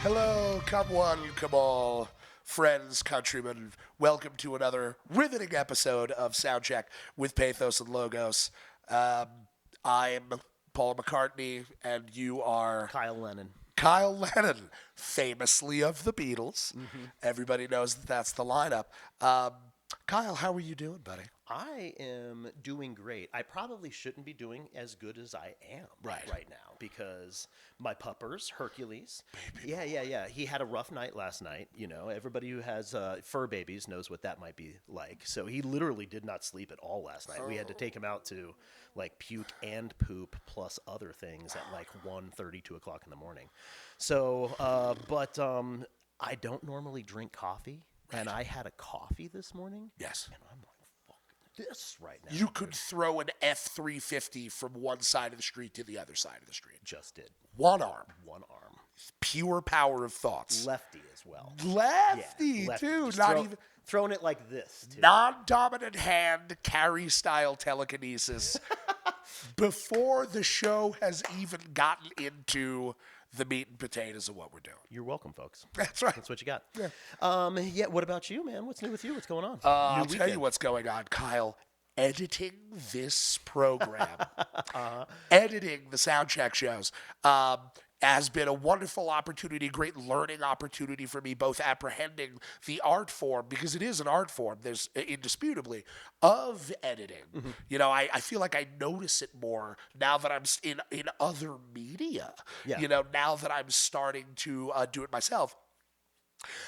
Hello, come one, come all, friends, countrymen. Welcome to another riveting episode of Soundcheck with Pathos and Logos. I'm Paul McCartney, and you are Kyle Lennon. Kyle Lennon, famously of the Beatles. Everybody knows that that's the lineup. Kyle, how are you doing, buddy? I am doing great. I probably shouldn't be doing as good as I am right now because my puppers, Hercules. Yeah. He had a rough night last night. You know, everybody who has fur babies knows what that might be like. So he literally did not sleep at all last night. We had to take him out to like puke and poop plus other things at like 1:30, 2 o'clock in the morning. So, I don't normally drink coffee. And I had a coffee this morning. Yes. And I'm like, fuck this right now. You could throw an F-350 from one side of the street to the other side of the street. Just did. One arm. Pure power of thoughts. Lefty as well. Lefty, lefty. too. Just Not even throwing it like this, too. non-dominant hand, carry-style telekinesis. Before the show has even gotten into the meat and potatoes of what we're doing. You're welcome, folks. That's right. That's what you got. Yeah. What about you, man? What's new with you? What's going on? I'll tell you what's going on, Kyle. Editing this program, editing the Soundcheck shows, has been a wonderful opportunity, great learning opportunity for me, both apprehending the art form, because it is an art form, there's indisputably, of editing. You know, I feel like I notice it more now that I'm in other media, you know, now that I'm starting to do it myself.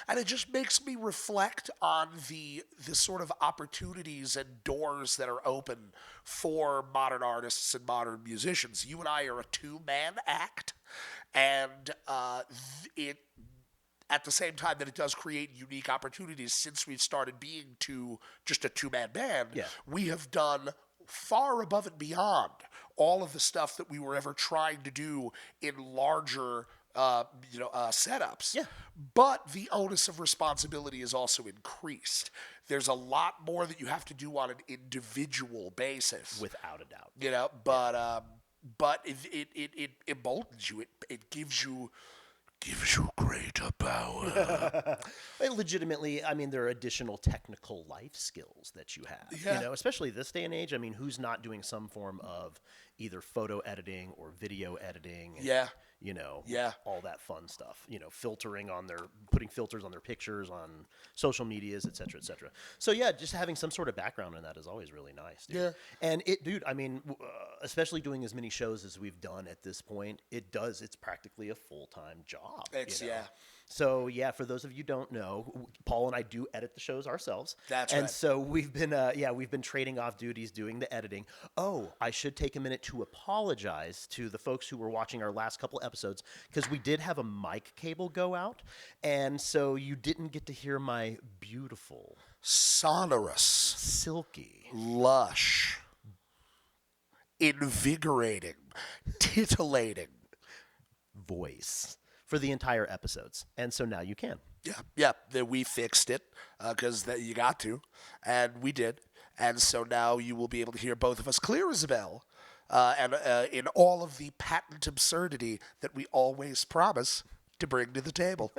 And it just makes me reflect on the sort of opportunities and doors that are open for modern artists and modern musicians. You and I are a two-man act, and it at the same time that it does create unique opportunities, since we've started being just a two-man band, we have done far above and beyond all of the stuff that we were ever trying to do in larger setups. Yeah. But the onus of responsibility is also increased. There's a lot more that you have to do on an individual basis. Without a doubt. You know, but it emboldens you. It gives you greater power. Legitimately, I mean, there are additional technical life skills that you have. Yeah. You know, especially this day and age. I mean, who's not doing some form of either photo editing or video editing? Yeah. You know, all that fun stuff. You know, putting filters on their pictures, on social medias, et cetera, et cetera. So yeah, just having some sort of background in that is always really nice. Dude. Yeah. And I mean, especially doing as many shows as we've done at this point, it's practically a full-time job. So yeah, for those of you who don't know, Paul and I do edit the shows ourselves. That's right. And so we've been trading off duties doing the editing. Oh, I should take a minute to apologize to the folks who were watching our last couple episodes, because we did have a mic cable go out, and so you didn't get to hear my beautiful, sonorous, silky, lush, invigorating, titillating voice for the entire episodes. And so now you can. Yeah. We fixed it because you got to, and we did. And so now you will be able to hear both of us clear as a bell, and in all of the patent absurdity that we always promise to bring to the table.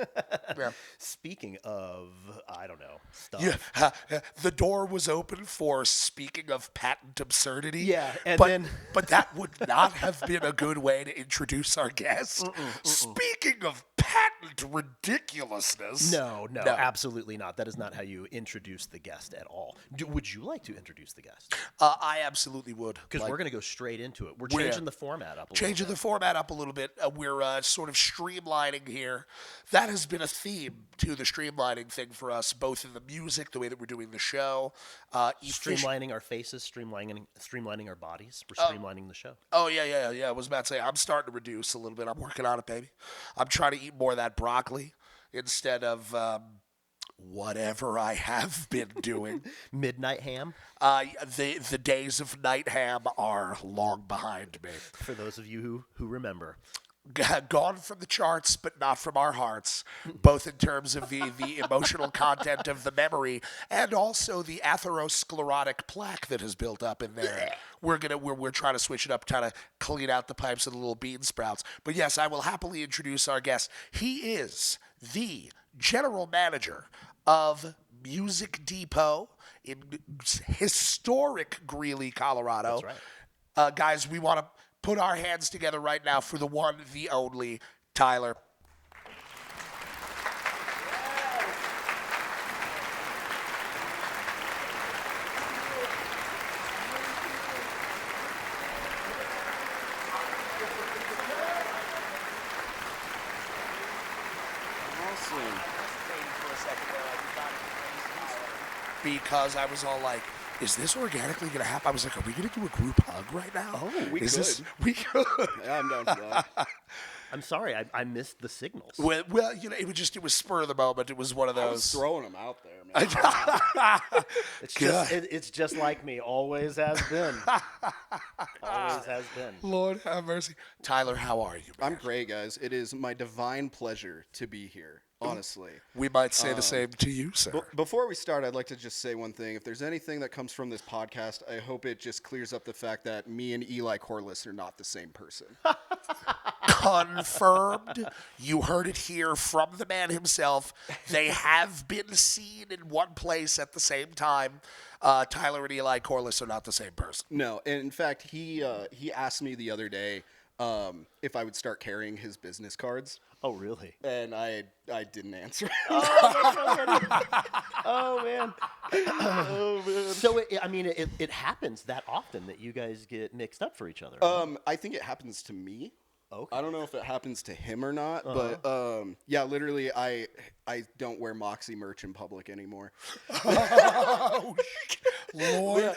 Speaking of, I don't know, stuff. The door was open for speaking of patent absurdity. Yeah, but that would not have been a good way to introduce our guest. Speaking of patent ridiculousness. No, absolutely not. That is not how you introduce the guest at all. Would you like to introduce the guest? I absolutely would. Because we're going to go straight into it. We're changing the format up a little bit. Changing the format up a little bit. We're sort of streamlining here. That has been a theme to the streamlining thing for us, both in the music, the way that we're doing the show. Streamlining our faces, streamlining our bodies. We're streamlining the show. Oh, yeah. I was about to say, I'm starting to reduce a little bit. I'm working on it, baby. I'm trying to eat more of that broccoli instead of whatever I have been doing. Midnight ham? The days of night ham are long behind me. For those of you who remember. gone from the charts, but not from our hearts, both in terms of the emotional content of the memory and also the atherosclerotic plaque that has built up in there. We're trying to switch it up, trying to clean out the pipes of the little bean sprouts. But yes, I will happily introduce our guest. He is the general manager of Music Depot in historic Greeley, Colorado. That's right. Guys, we want to put our hands together right now for the one, the only, Tyler. Awesome. Because I was all like, is this organically going to happen? I was like, are we going to do a group hug right now? Oh, we is could. This, we could. Yeah, I'm down for that. I'm sorry, I missed the signals. Well, it was spur of the moment. It was one of I was those. throwing them out there, man. It's just like me. Always has been. Always has been. Lord have mercy. Tyler, how are you? I'm great, guys. It is my divine pleasure to be here, honestly. We might say the same to you, sir. Before we start, I'd like to just say one thing. If there's anything that comes from this podcast, I hope it just clears up the fact that me and Eli Corliss are not the same person. Confirmed. You heard it here from the man himself. They have been seen in one place at the same time. Tyler and Eli Corliss are not the same person. No, and in fact, he asked me the other day if I would start carrying his business cards. Oh, really? And I didn't answer. Oh, man. So, it happens that often that you guys get mixed up for each other. I think it happens to me. Okay. I don't know if it happens to him or not, but yeah, literally, I don't wear Moxie merch in public anymore. Oh, Lord.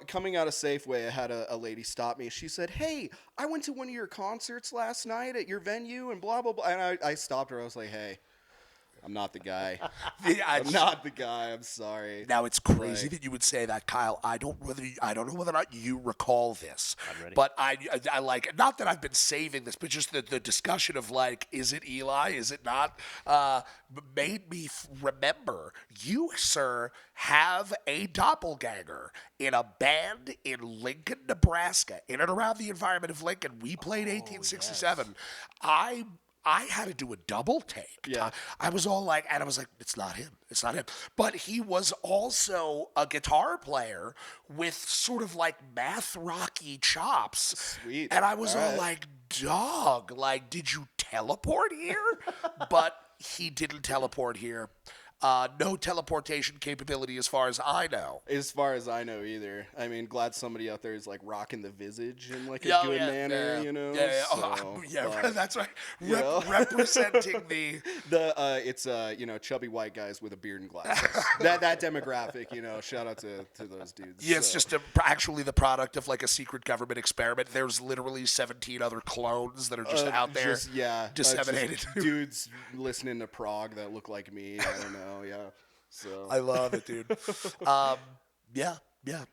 Coming out of Safeway, I had a lady stop me. She said, "Hey, I went to one of your concerts last night at your venue and blah, blah, blah." And I stopped her. I was like, "Hey, I'm not the guy. I'm not the guy. I'm sorry." Now it's crazy that you would say that, Kyle. I don't know whether or not you recall this. I'm ready. But I like, not that I've been saving this, but just the discussion of like, is it Eli? Is it not? Made me remember you, sir, have a doppelganger in a band in Lincoln, Nebraska, in and around the environment of Lincoln. We played 1867. Yes. I had to do a double take. Yeah. I was all like, and I was like, it's not him. It's not him. But he was also a guitar player with sort of like math rocky chops. Sweet. And I was all right. like, dog, like, did you teleport here? But he didn't teleport here. No teleportation capability as far as I know. As far as I know either. I mean, glad somebody out there is like rocking the visage in like a good manner, you know? Yeah, So, that's right. you know. Representing the... It's chubby white guys with a beard and glasses. that demographic, shout out to those dudes. Yeah, it's just actually the product of like a secret government experiment. There's literally 17 other clones that are just out there disseminated. Just dudes listening to prog that look like me. I don't know. Yeah. So I love it, dude. Yeah.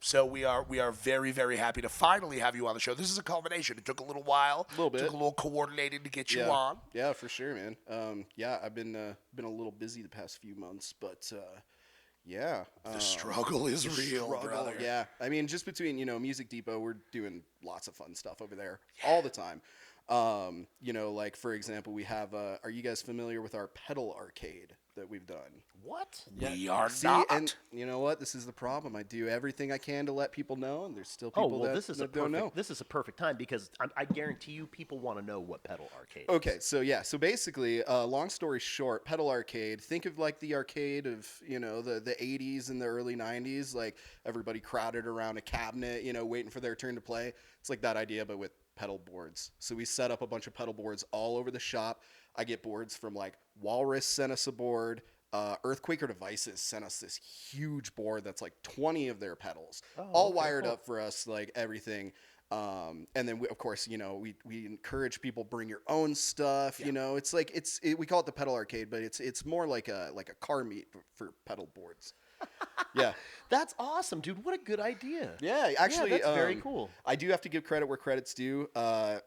So we are very, very happy to finally have you on the show. This is a culmination. It took a little while. A little bit. Took a little coordinating to get you on. Yeah, for sure, man. I've been a little busy the past few months, but yeah. The struggle is real, brother. Yeah. I mean, just between, Music Depot, we're doing lots of fun stuff over there all the time. Like for example, we have are you guys familiar with our pedal arcade that we've done? What? We are See, not. and you know what? This is the problem. I do everything I can to let people know, and there's still people that don't know. This is a perfect time because I guarantee you people want to know what pedal arcade is. Okay, so basically, long story short, pedal arcade, think of like the arcade of, the 80s and the early 90s, like everybody crowded around a cabinet, waiting for their turn to play. It's like that idea, but with pedal boards. So we set up a bunch of pedal boards all over the shop. I get boards from like Walrus sent us a board. Earthquaker Devices sent us this huge board that's like 20 of their pedals, all wired up for us, like everything. And then we, of course, we encourage people bring your own stuff. Yeah. It's like we call it the pedal arcade, but it's more like a car meet for pedal boards. Yeah. That's awesome, dude. What a good idea. Yeah, actually, that's very cool. I do have to give credit where credit's due. A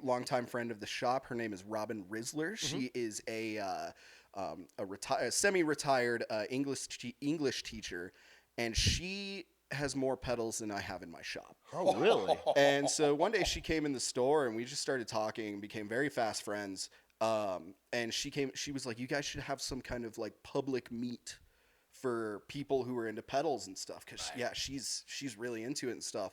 longtime friend of the shop, her name is Robin Risler. She is a semi-retired English teacher, and she has more pedals than I have in my shop. Oh, really? And so one day she came in the store, and we just started talking and became very fast friends. And she was like, "You guys should have some kind of like public meet for people who are into pedals and stuff, because she's really into it and stuff."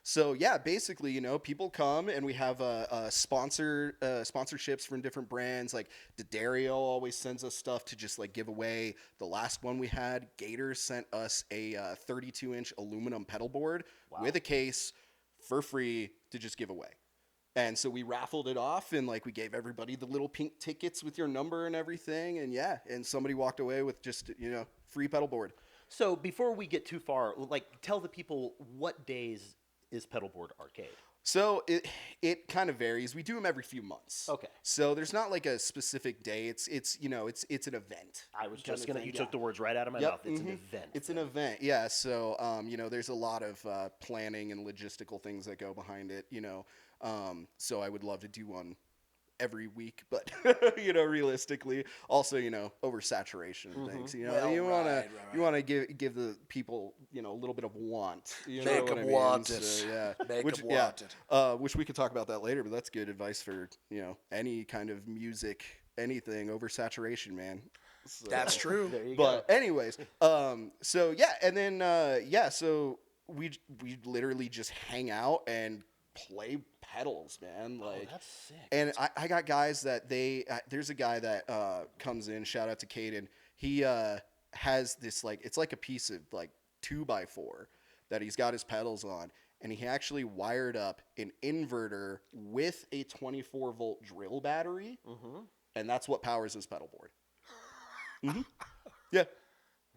So yeah, basically, you know, people come and we have sponsorships from different brands. Like D'Addario always sends us stuff to just like give away. The last one we had, Gator sent us a 32-inch aluminum pedal board with a case for free to just give away. And so we raffled it off, and like we gave everybody the little pink tickets with your number and everything. And yeah, and somebody walked away with just, you know, free pedal board. So before we get too far, like tell the people what days is Pedalboard Arcade. So it kind of varies. We do them every few months. Okay. So there's not like a specific day. It's you know, it's an event. I was just gonna. You took the words right out of my mouth. It's an event. It's an event. Yeah. So you know, there's a lot of planning and logistical things that go behind it. You know, so I would love to do one every week, but you know, realistically, also, you know, oversaturation and things. You know, Well, you want right. you want to give the people, you know, a little bit of want. You know Make what I them mean? want it. So, yeah. Make which, them want it. Which we could talk about that later, but that's good advice for, you know, any kind of music, anything, oversaturation, man. So, That's true. There you but go. anyways, so yeah, and then so we literally just hang out and play pedals, man. Like, That's sick. and I got guys that there's a guy that comes in, shout out to Caden. He has this, like, it's like a piece of like 2x4 that he's got his pedals on, and he actually wired up an inverter with a 24-volt drill battery, and that's what powers his pedal board. Yeah.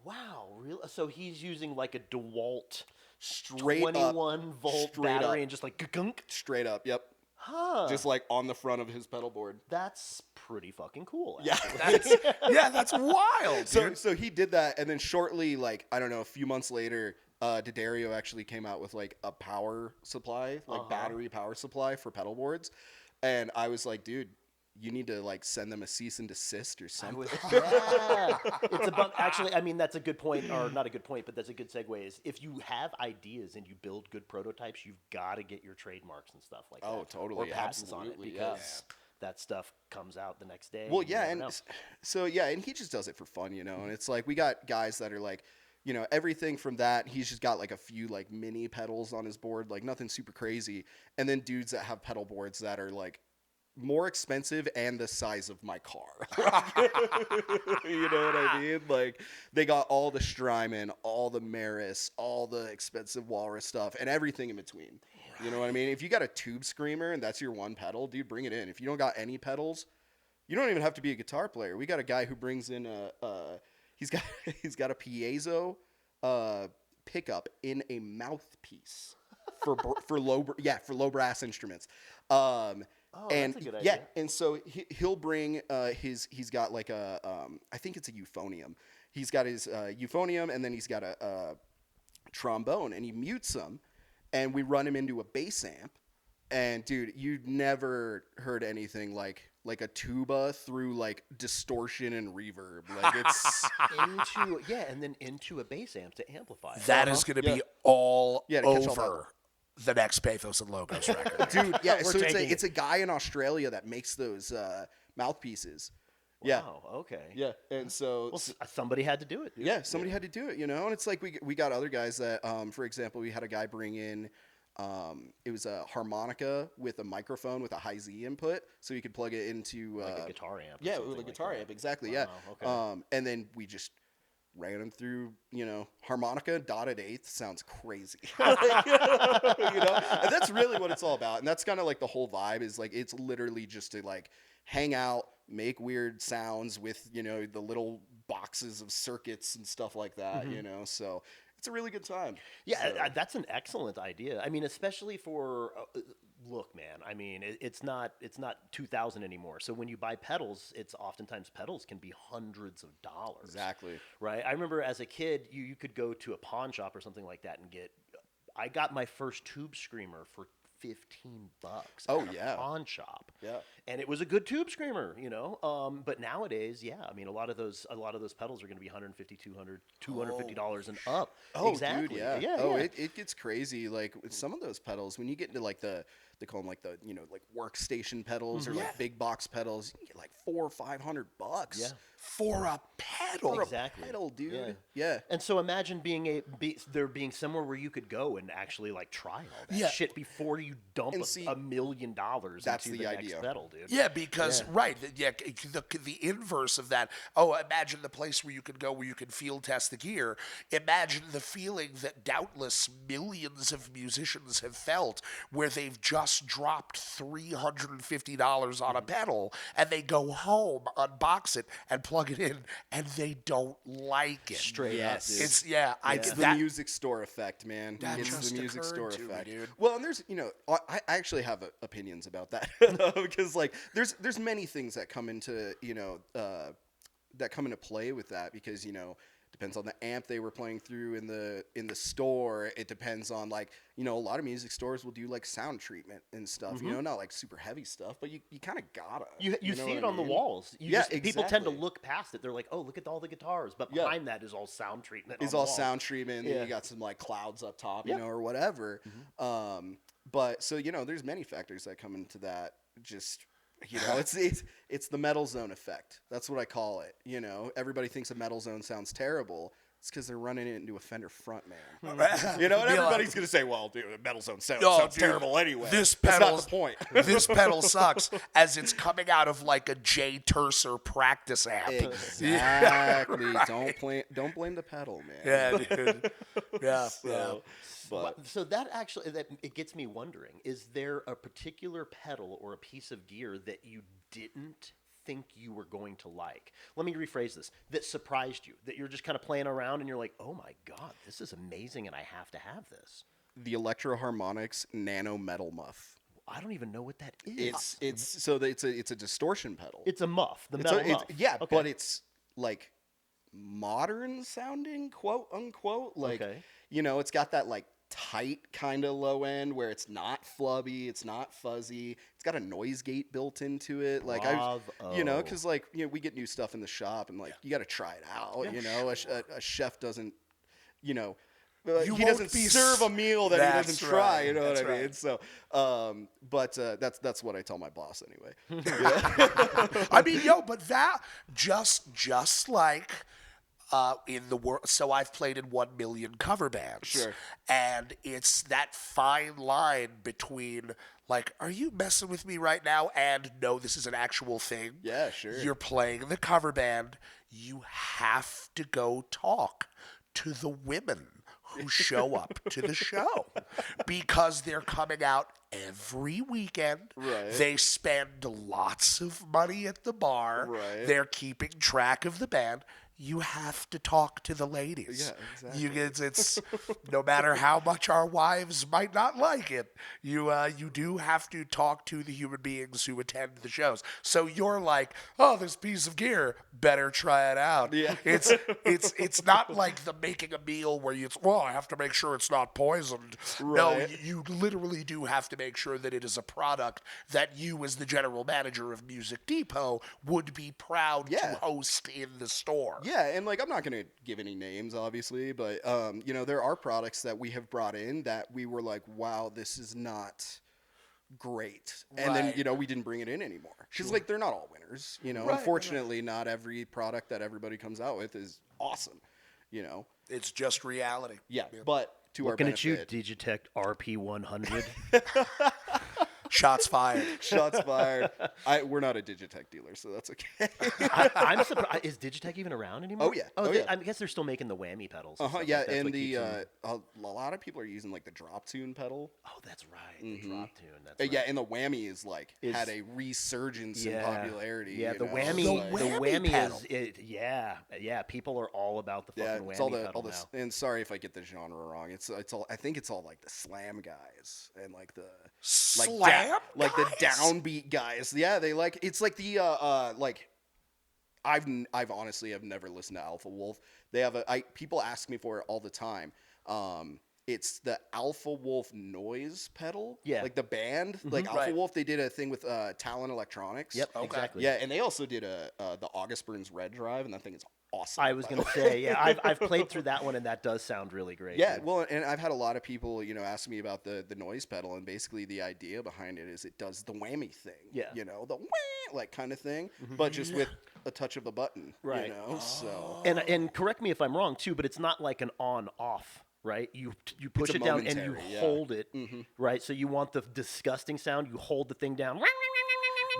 Wow, real. So he's using like a DeWalt Straight 21 volt Straight battery up. and just like gunk. Straight up, yep. Huh. Just like on the front of his pedal board. That's pretty fucking cool. Yeah. That's wild, dude. So he did that, and then shortly, like, I don't know, a few months later, D'Addario actually came out with like a power supply, like battery power supply for pedal boards. And I was like, dude, you need to like send them a cease and desist or something. Yeah. It's about, actually, I mean, that's a good point, or not a good point, but that's a good segue, is if you have ideas and you build good prototypes, you've got to get your trademarks and stuff like that. Oh, totally. Or patents on it, Absolutely, because that stuff comes out the next day. Well, you yeah, never and know. so yeah, and he just does it for fun, you know. And it's like we got guys that are like, you know, everything from that. He's just got like a few like mini pedals on his board, like nothing super crazy. And then dudes that have pedal boards that are like more expensive and the size of my car. You know what I mean? Like, they got all the Strymon, all the Maris, all the expensive Walrus stuff, and everything in between. You know what I mean? If you got a Tube Screamer and that's your one pedal, dude, bring it in. If you don't got any pedals, you don't even have to be a guitar player. We got a guy who brings in he's got a piezo pickup in a mouthpiece for low brass instruments. And that's a good yeah, idea. and so he'll bring he's got like a I think it's a euphonium. He's got his euphonium, and then he's got a trombone, and he mutes them, and we run him into a bass amp. And dude, you never heard anything like a tuba through like distortion and reverb. Like, it's and then into a bass amp to amplify it. That is going to be all Yeah, to catch all over the next Pathos and Logos record. dude. Yeah, so taking it's a guy in Australia that makes those mouthpieces. Yeah. Wow, okay. Yeah, and so Well, somebody had to do it, dude. yeah, somebody had to do it, you know. And it's like we got other guys that, for example, we had a guy bring in. It was a harmonica with a microphone with a high Z input, so you could plug it into Like a guitar amp. or yeah, something with a like guitar that. amp, exactly. Wow, Yeah. okay. And then we just ran them through, you know, harmonica dotted eighth sounds crazy. You know, and that's really what it's all about. And that's kind of like the whole vibe is like, it's literally just to like hang out, make weird sounds with, you know, the little boxes of circuits and stuff like that, you know, so it's a really good time. Yeah, So- that's an excellent idea. I mean, especially for look, man, I mean, it's not 2000 anymore. So when you buy pedals, it's oftentimes pedals can be hundreds of dollars. Exactly. Right? I remember as a kid, you could go to a pawn shop or something like that and I got my first tube screamer for $15 Oh, at yeah. a pawn shop. Yeah. And it was a good tube screamer, you know. But nowadays, yeah, I mean, a lot of those pedals are going to be $150, $200, $250 and up. Oh, exactly. dude, yeah. Yeah, oh, yeah. it gets crazy. Like with some of those pedals, when you get into like they call them like the, you know, like workstation pedals or like big box pedals, you can get like $400-500. Yeah. For a pedal. Exactly. For a pedal, dude. Yeah. Yeah. And so imagine there being somewhere where you could go and actually like try all that shit before you dump And see, $1 million that's into the the idea. next pedal, dude. Yeah, because the inverse of that. Oh, imagine the place where you can go where you can field test the gear. Imagine the feeling that doubtless millions of musicians have felt, where they've just dropped $350 on a pedal and they go home, unbox it, and plug it in, and they don't like it. Straight up, dude. It's It's the music store effect, man. That It's just the music occurred store to me, effect. dude. Well, and there's, you know, I actually have opinions about that because like there's many things that come into, you know, that come into play with that, because, you know, depends on the amp they were playing through in the store. It depends on, like, you know, a lot of music stores will do like sound treatment and stuff, you know, not like super heavy stuff, but you kind of gotta. You know see what it I on the mean? walls. People tend to exactly. look past it. They're like, oh, look at all the guitars. But behind that is all sound treatment. It's on the all walls. sound treatment, and then you got some like clouds up top, you know, or whatever. But so, you know, there's many factors that come into that. Just, you know, it's the metal zone effect. That's what I call it. You know, everybody thinks a metal zone sounds terrible. It's because they're running it into a Fender frontman. You know, and everybody's going to say, well, dude, a metal zone sounds dude, terrible anyway. This That's pedal, not the point. This pedal sucks, as it's coming out of like a Jay Tercer practice amp. Exactly. Don't blame the pedal, man. Yeah, dude. Yeah, But So that actually, it gets me wondering, is there a particular pedal or a piece of gear that you didn't think you were going to like? Let me rephrase this. That surprised you, that you're just kind of playing around and you're like, oh my God, this is amazing and I have to have this. the Electro Harmonics Nano Metal Muff. I don't even know what that is. It's a distortion pedal. It's a muff, the metal muff. Yeah, Okay. but it's like modern sounding, quote unquote. Like, you know, it's got that like tight kind of low end where it's not flubby, it's not fuzzy. It's got a noise gate built into it. Like you know, because like, you know, we get new stuff in the shop and like you got to try it out. You know, a chef doesn't, you know. He doesn't serve a meal that he doesn't try. You know what I mean? So, but that's what I tell my boss anyway. I mean, but that just like in the world. So I've played in 1 million cover bands. Sure. And it's that fine line between like, are you messing with me right now? And no, this is an actual thing. Yeah, sure. You're playing the cover band. You have to go talk to the women who show up to the show because they're coming out every weekend. Right. They spend lots of money at the bar. Right. They're keeping track of the band. You have to talk to the ladies. Yeah, exactly. It's no matter how much our wives might not like it, you do have to talk to the human beings who attend the shows. So you're like, oh, this piece of gear, better try it out. Yeah. It's not like the making a meal where I have to make sure it's not poisoned. No, Right. you literally do have to make sure that it is a product that you, as the general manager of Music Depot, would be proud to host in the store. Yeah, and like I'm not going to give any names, obviously, but you know, there are products that we have brought in that we were like, wow, this is not great, and then you know we didn't bring it in anymore because like they're not all winners. You know, unfortunately, not every product that everybody comes out with is awesome. You know, It's just reality. yeah, but to Looking our at you, benefit, Digitech RP100. Shots fired. shots fired. We're not a Digitech dealer, so that's okay. I'm surprised. Is Digitech even around anymore? Oh, yeah. Oh, Oh, yeah. I guess they're still making the whammy pedals. Yeah, That's and what the keeps them- a lot of people are using like the drop tune pedal. Oh, that's right. The drop tune. That's right. Yeah, and the whammy is like had a resurgence in popularity. Yeah, you the know? whammy. Like, The whammy pedal. is. Yeah. People are all about the fucking whammy it's all pedal the now. and sorry if I get the genre wrong. It's all I think it's all like the slam guys and like the Slam Damn, like the guys. downbeat guys. Yeah, they like it's like the like I've honestly have never listened to Alpha Wolf. They have people ask me for it all the time. It's the Alpha Wolf noise pedal. Yeah. Like the band, like Alpha Right. Wolf, they did a thing with Talon Electronics. Yep, Okay. exactly. Yeah, and they also did the August Burns Red Drive, and that thing is awesome. I was by going the to say, yeah, I've played through that one, and that does sound really great. Yeah, dude. well, and I've had a lot of people, ask me about the noise pedal, and basically the idea behind it is it does the whammy thing. Yeah. The wah, like kind of thing, but just with a touch of a button. Right. So And correct me if I'm wrong too, but it's not like an on-off, right? You push a it down and you momentary, yeah. hold it, right? So you want the disgusting sound, you hold the thing down,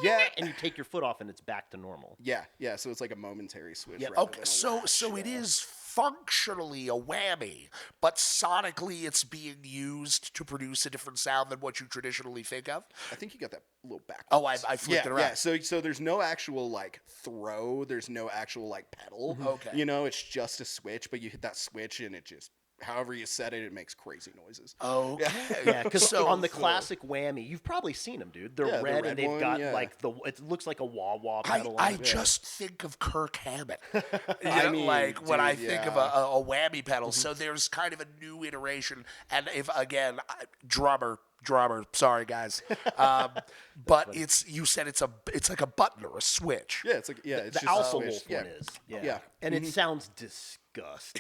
Yeah. and you take your foot off, and it's back to normal. yeah, so it's like a momentary switch. Yep. rather Okay, than a so latch, it yeah. is functionally a whammy, but sonically it's being used to produce a different sound than what you traditionally think of. I think you got that little back. Oh, I flipped it around. Yeah, so there's no actual like throw, there's no actual like pedal. Okay. It's just a switch, but you hit that switch and it just however you set it, it makes crazy noises. Okay. Yeah, because So- on the classic whammy, you've probably seen them, dude. They're Yeah, the red, red and they've one, got yeah. like it looks like a wah-wah pedal. I on it. just think of Kirk Hammett. I mean, like when I dude, think of yeah. a whammy pedal. So there's kind of a new iteration. And if again, drummer, sorry guys, but you said it's like a button or a switch. Yeah, it's like it's The just Alpha a switch. Wolf yeah. one is. Yeah. Yeah. And it sounds disgusting.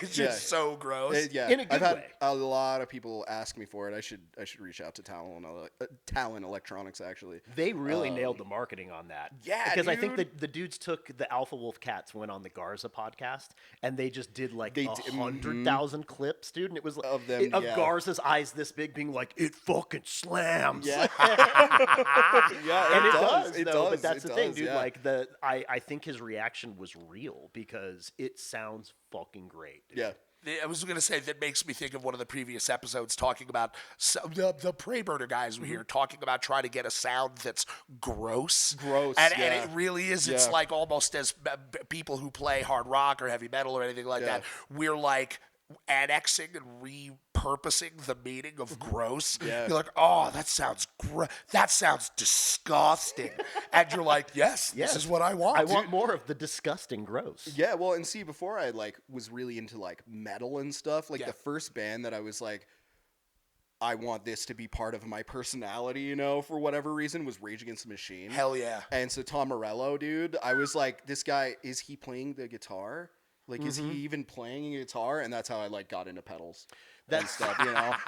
It's just so gross. Yeah, In a good I've had way. a lot of people ask me for it. I should reach out to Talon Electronics actually. They really nailed the marketing on that. yeah, because I think dude. the dudes took the Alpha Wolf Cats, went on the Garza podcast, and they just did like They 100,000 clips, dude. And it was like Of them, yeah. Garza's eyes this big, being like, "It fucking slams." Yeah, yeah, And it does, It though. does. But that's it the thing, does, dude. yeah. Like I think his reaction was real because it sounds fucking great. Dude. yeah. I was going to say that makes me think of one of the previous episodes talking about the Prey Burner guys were here talking about trying to get a sound that's gross. And yeah. it really is. It's Yeah. like almost as people who play hard rock or heavy metal or anything like Yeah. that, we're like annexing and repurposing the meaning of gross. Yeah. You're like, oh, that sounds that sounds disgusting. And you're like, yes, Yes. this is what I want. I want more of the disgusting gross. Yeah, well, and see, before I was really into like metal and stuff, like Yeah. the first band that I was like, I want this to be part of my personality, for whatever reason, was Rage Against the Machine. Hell yeah. And so Tom Morello, dude, I was like, this guy, is he playing the guitar? Like, is he even playing a guitar? And that's how I got into pedals. And stuff,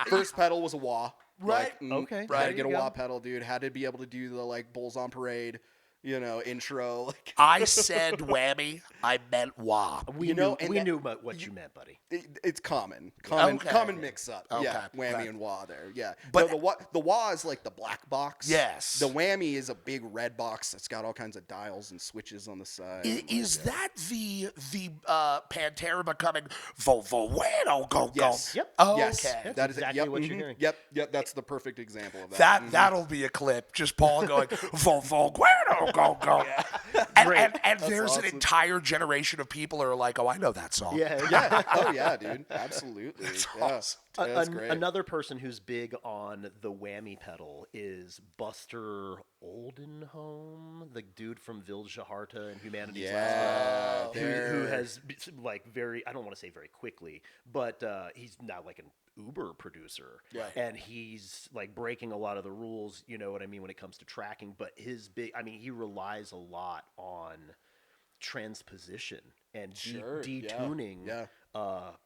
First pedal was a wah. Right. Okay. Had There to get a you go. wah pedal, dude. Had to be able to do the like Bulls on Parade, intro. Like, I said whammy, I meant wah. We know, knew and we that- knew what you meant, buddy. it's common Okay. mix up. Okay. Yeah, whammy Right. and wah there. Yeah, But- but the wah is like the black box. Yes. The whammy is a big red box that's got all kinds of dials and switches on the side. Is that the Pantera becoming Volvano go? Yes. Yep. Oh, Yes, okay. that is exactly yep, what you're hearing. Yep, that's the perfect example of that. That'll be a clip. Just Paul going Volvano go. And there's an awesome. entire generation of people who are like, oh, I know that song. Yeah. Yeah. Oh yeah, dude. Absolutely. Yeah. awesome. Yeah, that's great. Another person who's big on the whammy pedal is Buster Oldenholm, the dude from Vilja Harta and Humanity's Yeah, Last Breath, who has like I don't want to say very quickly, but he's now like an Uber producer, Right. and he's like breaking a lot of the rules. You know what I mean when it comes to tracking. But he relies a lot on transposition and Sure, yeah, detuning yeah.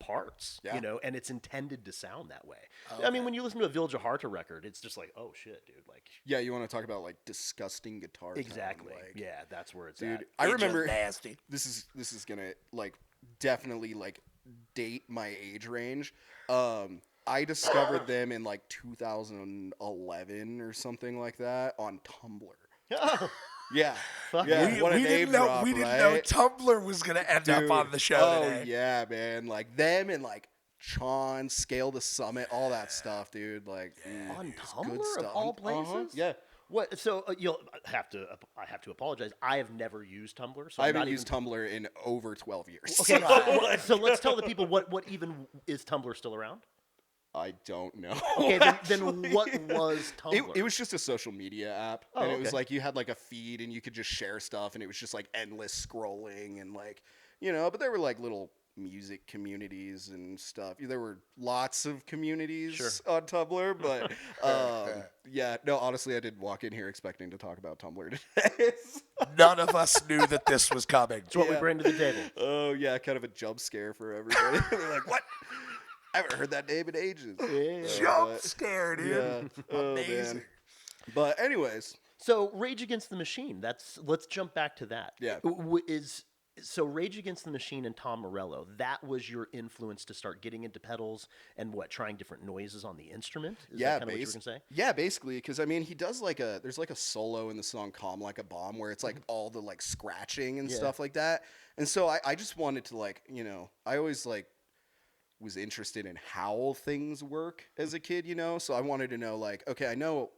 parts, Yeah. and it's intended to sound that way. I mean, when you listen to a Vilja Harta record, it's just like, oh shit, dude, like Yeah, you want to talk about like disgusting guitar tone, exactly, like, yeah, that's where it's dude. at. I It's just remember nasty. this is gonna like definitely like date my age range. I discovered them in like 2011 or something like that on Tumblr. Yeah, Fuck yeah. what a name drop, we didn't right? know Tumblr was gonna end up Dude, on the show oh, today. yeah, man. Like them and like Chon, Scale the Summit, all that stuff, dude. Like On it's Tumblr good of stuff. all places? Yeah. What? So I have to apologize. I have never used Tumblr. So I I'm haven't not used Tumblr in over 12 years. Okay, so let's tell the people what even is Tumblr still around? I don't know. Okay, then what was Tumblr? It was just a social media app, Oh, and it was okay. like you had like a feed, and you could just share stuff, and it was just like endless scrolling, and like, you know. But there were like little music communities and stuff. There were lots of communities on Tumblr, but yeah, no. Honestly, I didn't walk in here expecting to talk about Tumblr today. None of us knew that this was coming. It's what we bring to the table. Oh yeah, kind of a jump scare for everybody. They're like, "What? I haven't heard that name in ages." Jump scare, dude. Yeah. Oh, Amazing. man. But anyways, So Rage Against the Machine. Let's jump back to that. Yeah. So Rage Against the Machine and Tom Morello, that was your influence to start getting into pedals and trying different noises on the instrument? Is that kind of what you were going to say? Yeah, basically, because I mean, he does there's like a solo in the song "Calm Like a Bomb" where it's like all the like scratching and stuff like that, and so I just wanted to like, you know, I always like was interested in how things work as a kid, you know, so I wanted to know like, okay, I know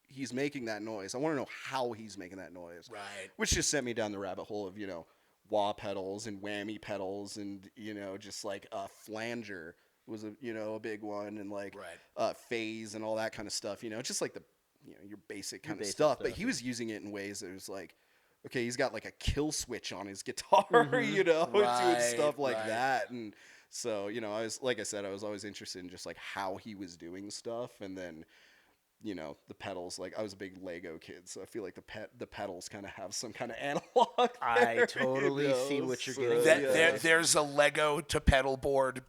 he's making that noise, I want to know how he's making that noise, Right. which just sent me down the rabbit hole of, you know, wah pedals and whammy pedals, and you know, just like a flanger was a big one, and like phase and all that kind of stuff, you know, just like the, you know, your basic kind of stuff. But he was using it in ways that was like, okay, he's got like a kill switch on his guitar, you know, doing stuff like that. And so, you know, I was, like I said, I was always interested in just like how he was doing stuff. And then, you know, the pedals, like I was a big Lego kid, so I feel like the pedals kind of have some kind of analog. I totally see what you're getting at. There's a Lego to pedal board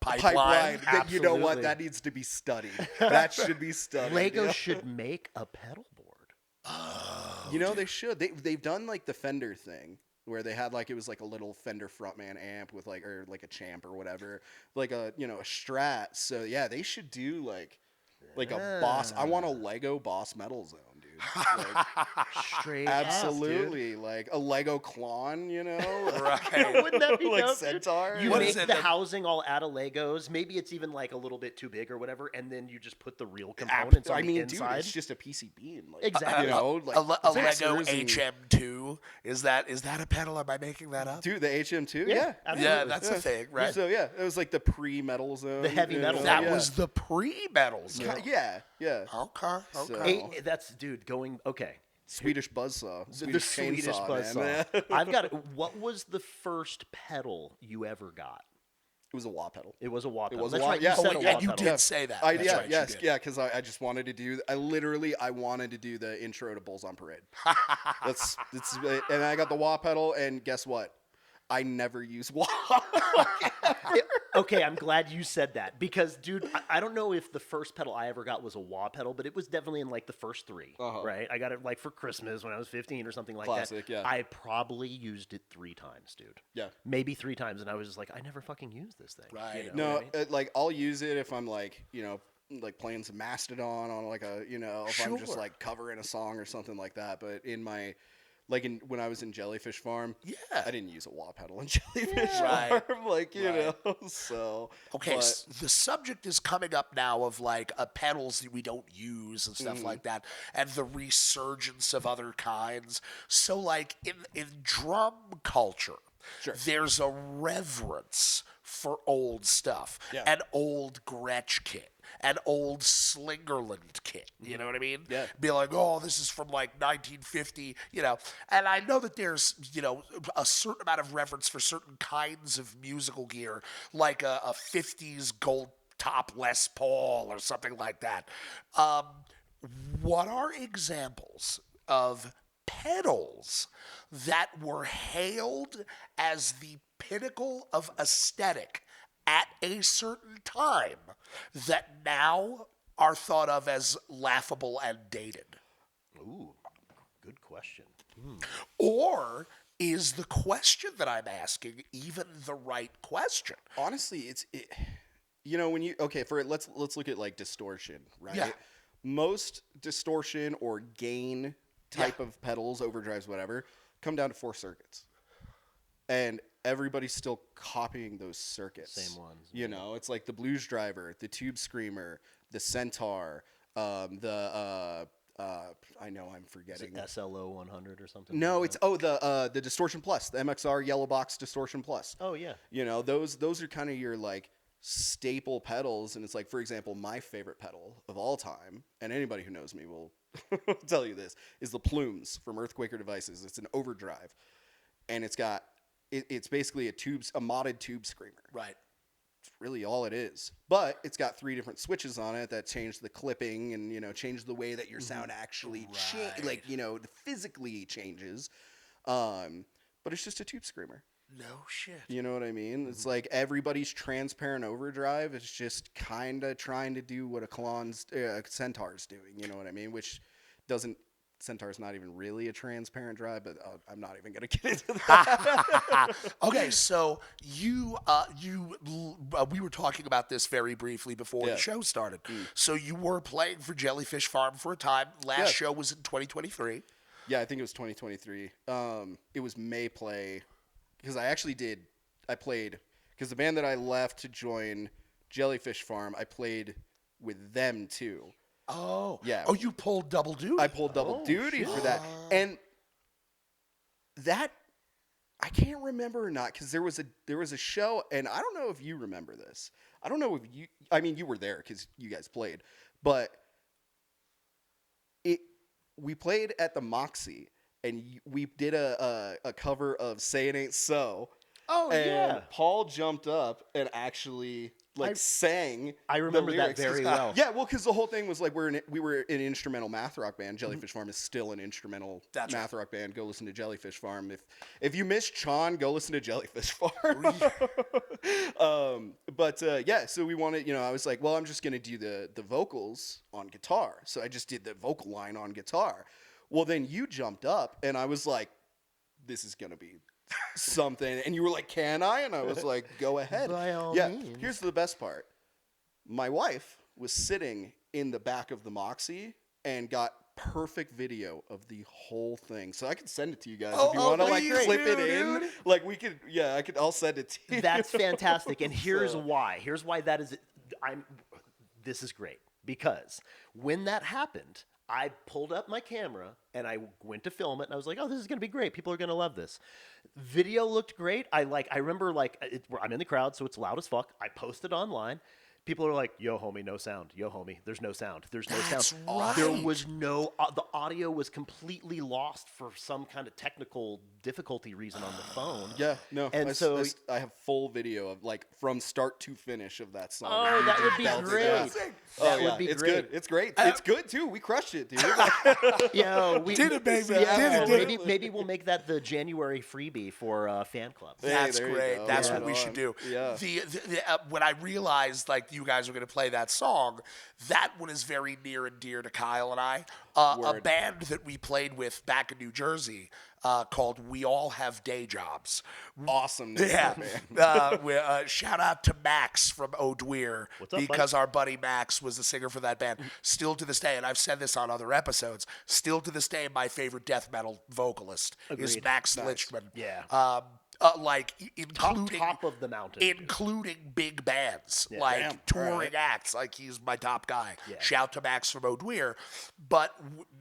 pipeline. You know what? That needs to be studied. That should be studied. Lego should make a pedal board. You know, they should. They've done like the Fender thing where they had like, it was like a little Fender frontman amp with like, or like a Champ or whatever, like a, you know, a Strat. So yeah, they should do like a Boss. I want a Lego Boss Metal Zone, dude. Like, Straight absolutely, like a Lego Klon, you know? Right. Wouldn't that be like dope, Centaur. You What make is it the that- housing all out of Legos. Maybe it's even like a little bit too big or whatever, and then you just put the real components on the inside. Dude, it's just a PCB and like, Exactly. you know, like a Lego sensors and- HM2. Is that a pedal? Am I making that up? Dude, the HM2, Yeah, yeah. absolutely. Yeah, that's a thing, right? So yeah, it was like the pre-metal zone. The heavy you metal know? zone. That Yeah. was the pre-metal zone. Yeah, yeah. Okay. So- That's dude going okay. Swedish buzzsaw. The Swedish chainsaw, buzzsaw. man. I've got. What was the first pedal you ever got? It was a wah pedal. It was a wah pedal. was a That's wah- right. yeah. You said Oh, a yeah, wah you pedal. did say that. I That's yeah, right, you yes, did. yeah, because I just wanted to do. I wanted to do the intro to Bulls on Parade. that's and I got the wah pedal, and guess what? I never use wah. Okay, I'm glad you said that because, dude, I don't know if the first pedal I ever got was a wah pedal, but it was definitely in like the first three, right? I got it like for Christmas when I was 15 or something like Classic, that. yeah. I probably used it 3 times, dude. Yeah. Maybe 3 times, and I was just like, I never fucking used this thing. Right. You know No, what I mean? like I'll use it if I'm like, you know, like playing some Mastodon on like a, you know, if I'm just Sure. like covering a song or something like that. But in my, when I was in Jellyfish Farm, Yeah. I didn't use a wah pedal in Jellyfish Right. Farm, like, you Right. know, so. Okay, but- the subject is coming up now of like pedals that we don't use and stuff like that, and the resurgence of other kinds. So, like in drum culture, Sure. there's a reverence for old stuff, Yeah. an old Gretsch kit, an old Slingerland kit. You know what I mean? Yeah. Be like, oh, this is from like 1950, you know. And I know that there's, you know, a certain amount of reverence for certain kinds of musical gear, like a 50s gold top Les Paul or something like that. What are examples of pedals that were hailed as the pinnacle of aesthetic at a certain time that now are thought of as laughable and dated? Ooh, good question. Or Is the question that I'm asking even the right question? honestly, you know, let's look at like distortion, right? Yeah. Most distortion or gain type of pedals, overdrives, whatever, come down to 4 circuits. And everybody's still copying those circuits. Same ones. You know, it's like the Blues Driver, the Tube Screamer, the Centaur, I know I'm forgetting. SLO 100 or something? No, like it's that? the Distortion Plus, the MXR Yellow Box Distortion Plus. Oh, yeah. You know, those are kind of your like staple pedals, and it's like, for example, my favorite pedal of all time, and anybody who knows me will tell you this, is the Plumes from Earthquaker Devices. It's an overdrive, and it's basically a modded tube screamer. Right. It's really all it is. But it's got 3 different switches on it that change the clipping and, change the way that your sound actually physically changes. But it's just a tube screamer. No shit. You know what I mean? It's like everybody's transparent overdrive is just kind of trying to do what a Centaur's doing. You know what I mean? Which Centaur's not even really a transparent drive, but I'm not even going to get into that. Okay, so we were talking about this very briefly before the show started. So you were playing for Jellyfish Farm for a time. Last show was in 2023. Yeah, I think it was 2023. It was May Play. Because I played, because the band that I left to join Jellyfish Farm, I played with them too. Oh. Yeah. Oh, you pulled double duty. I pulled double duty for that. And that, I can't remember or not, because there was a show, and I don't know if you remember this. I don't know if you were there because you guys played, but we played at the Moxie. And we did a cover of Say It Ain't So. Oh, and Paul jumped up and actually sang. I remember the that lyrics. very well. Yeah, well, because the whole thing was like we were an instrumental math rock band. Jellyfish Farm is still an instrumental math rock band. Go listen to Jellyfish Farm. If you missed Sean, go listen to Jellyfish Farm. So we wanted, I was like, well, I'm just gonna do the vocals on guitar. So I just did the vocal line on guitar. Well, then you jumped up, and I was like, this is going to be something. And you were like, can I? And I was like, go ahead. By all means. Here's the best part. My wife was sitting in the back of the Moxie and got perfect video of the whole thing. So I can send it to you guys if you want to clip it in. Dude. Like I'll send it to you. That's fantastic. And here's why. Here's why that is. This is great because when that happened, I pulled up my camera and I went to film it, and I was like, "Oh, this is gonna be great. People are gonna love this." Video looked great. I remember I'm in the crowd, so it's loud as fuck. I posted online. People are like, "Yo, homie, no sound. Yo, homie, there's no sound. There's no sound." Right. There was no. The audio was completely lost for some kind of technical difficulty reason on the phone. Yeah, no. And I have full video of from start to finish of that song. Oh, that would be great. That would be it's great. Good. It's great. It's good too. We crushed it, dude. We did it, baby. Maybe we'll make that the January freebie for fan club. That's hey, great. That's what we should do. Yeah. When I realized you guys were going to play that song, that one is very near and dear to Kyle and I. A band that we played with back in New Jersey called We All Have Day Jobs. Awesome name, man. Shout out to Max from O'Dwyer. What's up, because buddy? our buddy Max was the singer for that band. Still to this day, and I've said this on other episodes, still to this day, my favorite death metal vocalist is Max Lichtman. Yeah. Including top of the mountain, including big bands, touring acts. He's my top guy. Yeah. Shout to Max from O'Dwyer. But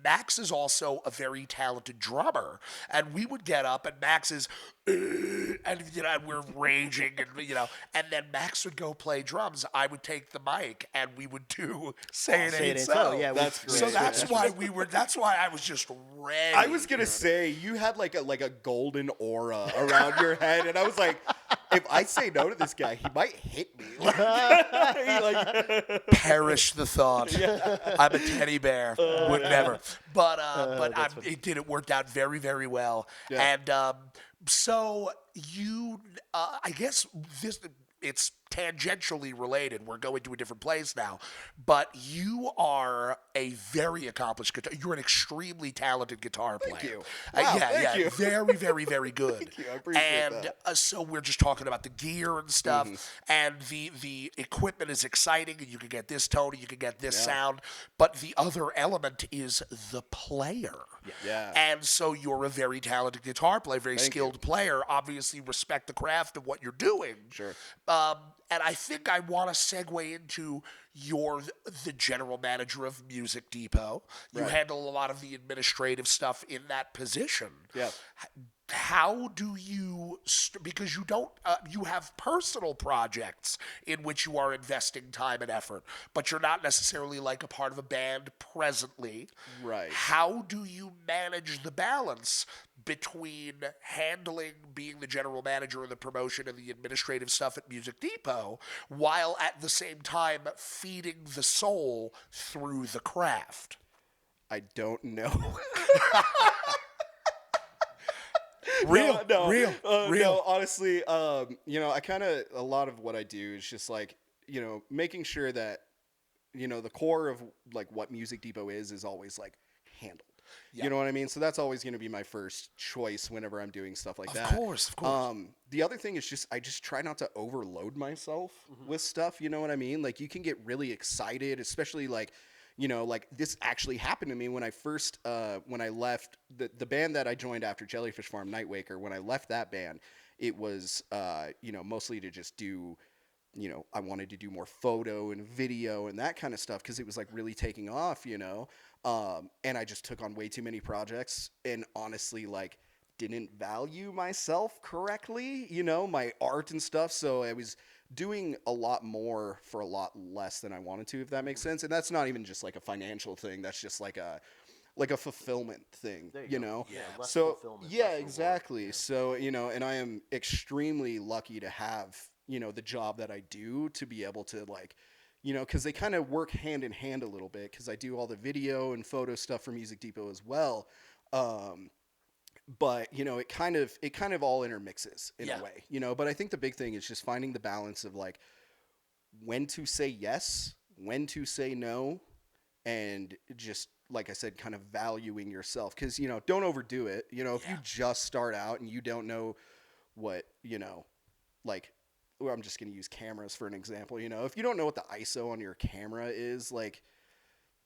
Max is also a very talented drummer, and we would get up, and Max is, and we're raging, and then Max would go play drums. I would take the mic, and we would do Say It Ain't So. Yeah, that's great. So that's why That's why I was just ready. I was gonna say you had like a golden aura around your head, and I was like, if I say no to this guy, he might hit me. Perish the thought. I'm a teddy bear. Would never. But it worked out very, very well. Yeah. And so you, I guess it's tangentially related. We're going to a different place now, but you are a very accomplished guitar. You're an extremely talented guitar player. Thank you. Wow, thank you. Very, very, very good. Thank you. I appreciate that. So we're just talking about the gear and stuff, and the equipment is exciting, and you can get this tone, and you can get this sound, but the other element is the player. Yeah. And so you're a very talented guitar player, very skilled player. Obviously, respect the craft of what you're doing. Sure. And I think I want to segue into you're the general manager of Music Depot. You handle a lot of the administrative stuff in that position. Yeah. how do you because you don't you have personal projects in which you are investing time and effort, but you're not necessarily like a part of a band presently. Right. How do you manage the balance between handling being the general manager of the promotion and the administrative stuff at Music Depot while at the same time feeding the soul through the craft? I don't know. Real. No, honestly, I kind of, a lot of what I do is just like, making sure that, the core of like what Music Depot is always like handled. Yeah. You know what I mean? So that's always going to be my first choice whenever I'm doing stuff like that. Of course. The other thing is I just try not to overload myself with stuff. You know what I mean? Like you can get really excited, especially like, like this actually happened to me when I first, when I left the band that I joined after Jellyfish Farm, Nightwaker. When I left that band, it was, mostly to just do, I wanted to do more photo and video and that kind of stuff because it was like really taking off, and I just took on way too many projects and honestly like didn't value myself correctly, my art and stuff. So I was doing a lot more for a lot less than I wanted to, if that makes sense. And that's not even just like a financial thing. That's just like a fulfillment thing, Yeah, less so fulfillment, yeah, less exactly. reward. So, and I am extremely lucky to have, the job that I do to be able to like, because they kind of work hand in hand a little bit because I do all the video and photo stuff for Music Depot as well. But it kind of all intermixes in a way, but I think the big thing is just finding the balance of like when to say yes, when to say no, and just like I said, kind of valuing yourself because don't overdo it. If you just start out and you don't know what like, well, I'm just going to use cameras for an example. If you don't know what the ISO on your camera is, like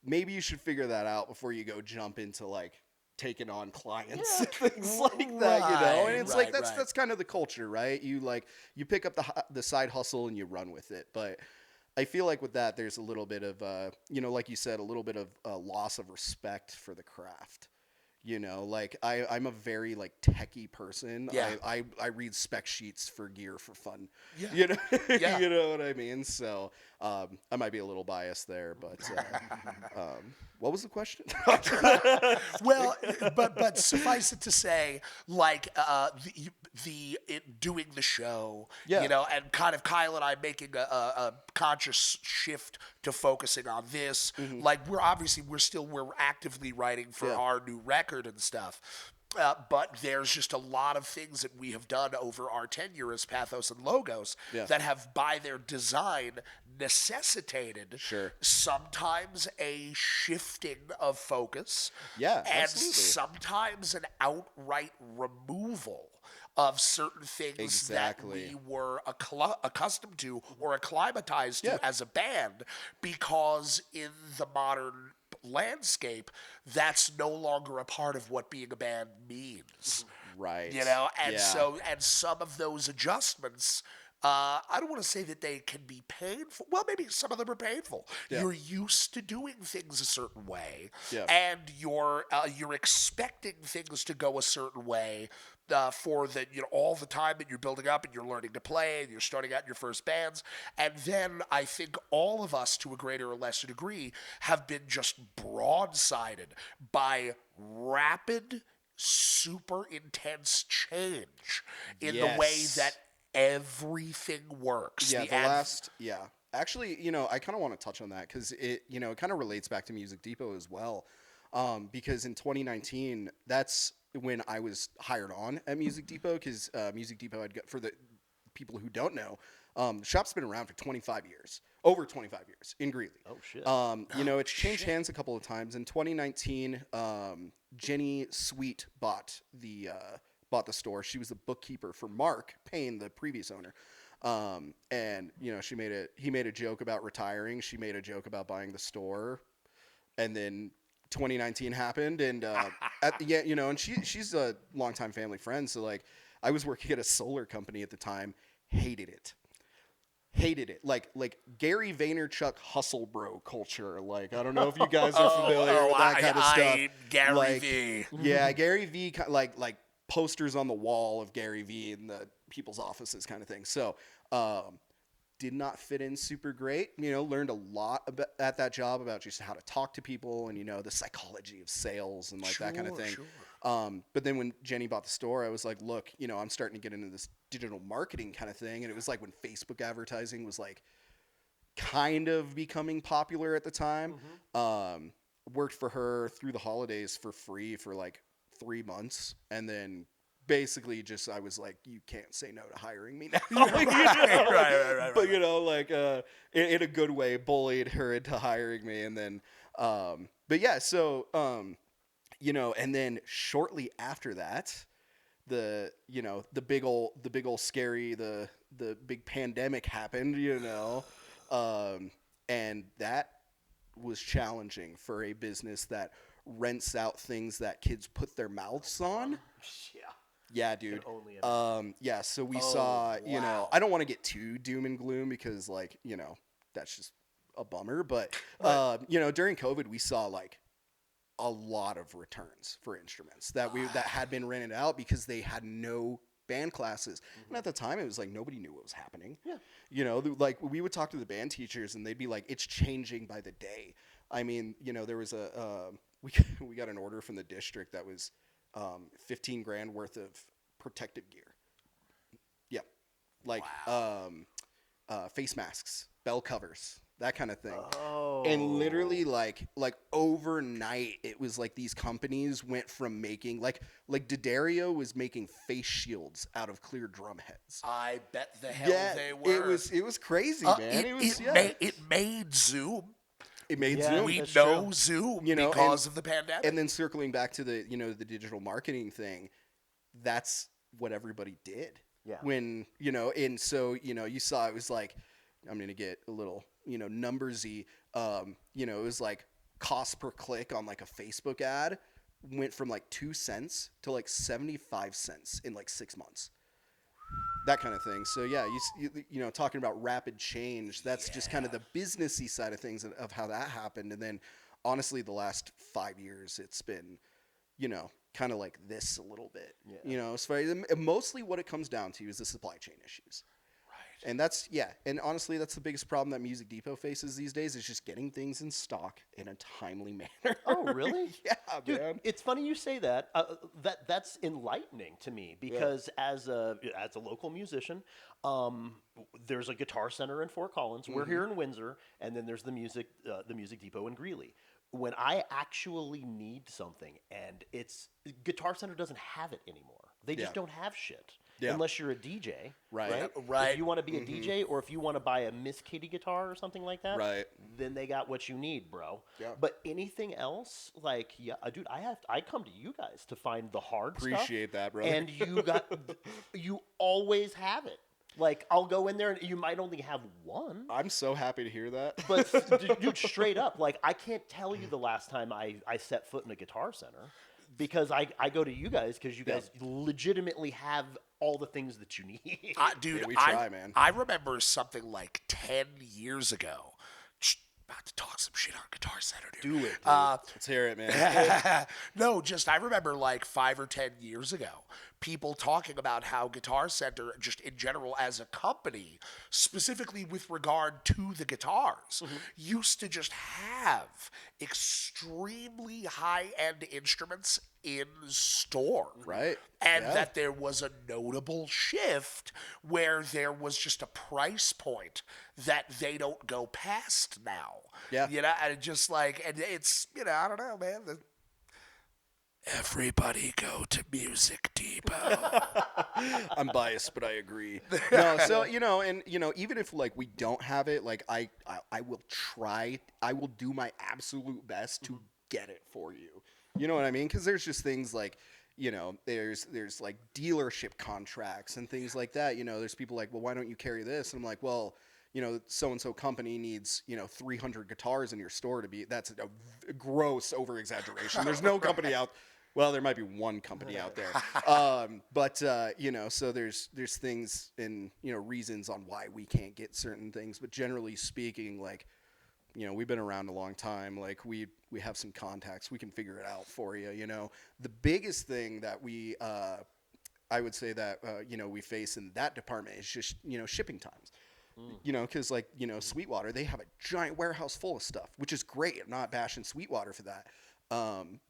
maybe you should figure that out before you go jump into like taking on clients, things like that, and it's like that's kind of the culture, right? You pick up the side hustle and you run with it. But I feel like with that, there's a little bit of like you said, a little bit of loss of respect for the craft. Like I'm a very like techie person. Yeah. I read spec sheets for gear for fun. Yeah. You know what I mean? So I might be a little biased there, but what was the question? Well, but suffice it to say, like doing the show, and kind of Kyle and I making a conscious shift to focusing on this. Like we're actively writing for our new record and stuff. But there's just a lot of things that we have done over our tenure as Pathos and Logos that have, by their design, necessitated sometimes a shifting of focus, and absolutely. sometimes an outright removal of certain things that we were accustomed to or acclimatized to as a band, because in the modern landscape, that's no longer a part of what being a band means. Right. So some of those adjustments, I don't want to say that they can be painful. Well, maybe some of them are painful. Yeah. You're used to doing things a certain way, and you're expecting things to go a certain way for the all the time that you're building up and you're learning to play and you're starting out in your first bands. And then I think all of us, to a greater or lesser degree, have been just broadsided by rapid, super intense change in the way that everything works. Actually, I kind of want to touch on that because it kind of relates back to Music Depot as well. Because in 2019, that's when I was hired on at Music Depot, because Music Depot for the people who don't know, the shop's been around for 25 years, over 25 years in Greeley. Oh shit. It's changed hands a couple of times. In 2019, Jenny Sweet bought the store. She was the bookkeeper for Mark Payne, the previous owner. And he made a joke about retiring. She made a joke about buying the store, and then 2019 happened, and and she's a longtime family friend. So like, I was working at a solar company at the time. Hated it. Like Gary Vaynerchuk hustle bro culture. Like, I don't know if you guys are familiar with that kind of stuff. Gary V. Yeah, Gary V. Like posters on the wall of Gary Vee in the people's offices kind of thing. So did not fit in super great. Learned a lot at that job about just how to talk to people and, the psychology of sales and that kind of thing. Sure. But then when Jenny bought the store, I was like, look, I'm starting to get into this digital marketing kind of thing. And it was like when Facebook advertising was like kind of becoming popular at the time. Worked for her through the holidays for free for like 3 months. And then basically just I was like, you can't say no to hiring me now. Right. But in a good way, bullied her into hiring me. And then but yeah, so and then shortly after that, the big old scary the big pandemic happened, and that was challenging for a business that rents out things that kids put their mouths on. Yeah, dude. Yeah, so we saw, wow. I don't want to get too doom and gloom because that's just a bummer, but during COVID we saw like a lot of returns for instruments that had been rented out because they had no band classes. And at the time it was like nobody knew what was happening. Like we would talk to the band teachers and they'd be like, it's changing by the day. I mean, there was we got an order from the district that was $15,000 worth of protective gear. Yeah. Like face masks, bell covers, that kind of thing. And literally like overnight it was like these companies went from making like D'Addario was making face shields out of clear drum heads. I bet the hell they were. It was crazy, man. It made Zoom. It made Zoom. We know Zoom because of the pandemic. And then circling back to the the digital marketing thing, that's what everybody did. Yeah. When and so you saw it was like, I'm gonna get a little numbersy. It was like cost per click on like a Facebook ad went from like 2 cents to like 75 cents in like 6 months. That kind of thing. So yeah, you talking about rapid change. That's just kind of the businessy side of things of how that happened. And then, honestly, the last 5 years, it's been, kind of like this a little bit. Yeah. As far as, mostly what it comes down to is the supply chain issues. Right. And and honestly, that's the biggest problem that Music Depot faces these days is just getting things in stock in a timely manner. Oh, really? Yeah, dude, man. It's funny you say that. That's enlightening to me because as a local musician, there's a Guitar Center in Fort Collins. We're here in Windsor, and then there's the Music Depot in Greeley. When I actually need something, and Guitar Center doesn't have it anymore. They just don't have shit. Yeah. Unless you're a DJ, right? If you want to be a DJ or if you want to buy a Miss Kitty guitar or something like that, then they got what you need, bro. Yeah. But anything else, like, dude, I come to you guys to find the hard stuff. Appreciate that, bro. And you always have it. Like, I'll go in there and you might only have one. I'm so happy to hear that. But, dude, straight up, like, I can't tell you the last time I set foot in a Guitar Center. Because I go to you guys because you guys legitimately have all the things that you need. Dude, we try, man. I remember something like 10 years ago. About to talk some shit on Guitar Center, dude. Do it, dude. Let's hear it, man. No, I remember like 5 or 10 years ago, people talking about how Guitar Center, just in general as a company, specifically with regard to the guitars, used to just have extremely high-end instruments in store. Right. And that there was a notable shift where there was just a price point that they don't go past now. Yeah. And just like, and it's, I don't know, man. Everybody go to Music Depot. I'm biased, but I agree. No, so, even if like we don't have it, like I will try, I will do my absolute best to get it for you. You know what I mean? Because there's just things like, there's like dealership contracts and things like that. There's people like, well, why don't you carry this? And I'm like, well, so-and-so company needs, 300 guitars in your store that's a gross over-exaggeration. There's no company out. Well, there might be one company out there. But so there's things and, reasons on why we can't get certain things. But generally speaking, like, we've been around a long time. Like, we have some contacts. We can figure it out for you, The biggest thing that we I would say that we face in that department is just shipping times. Because like Sweetwater, they have a giant warehouse full of stuff, which is great. I'm not bashing Sweetwater for that.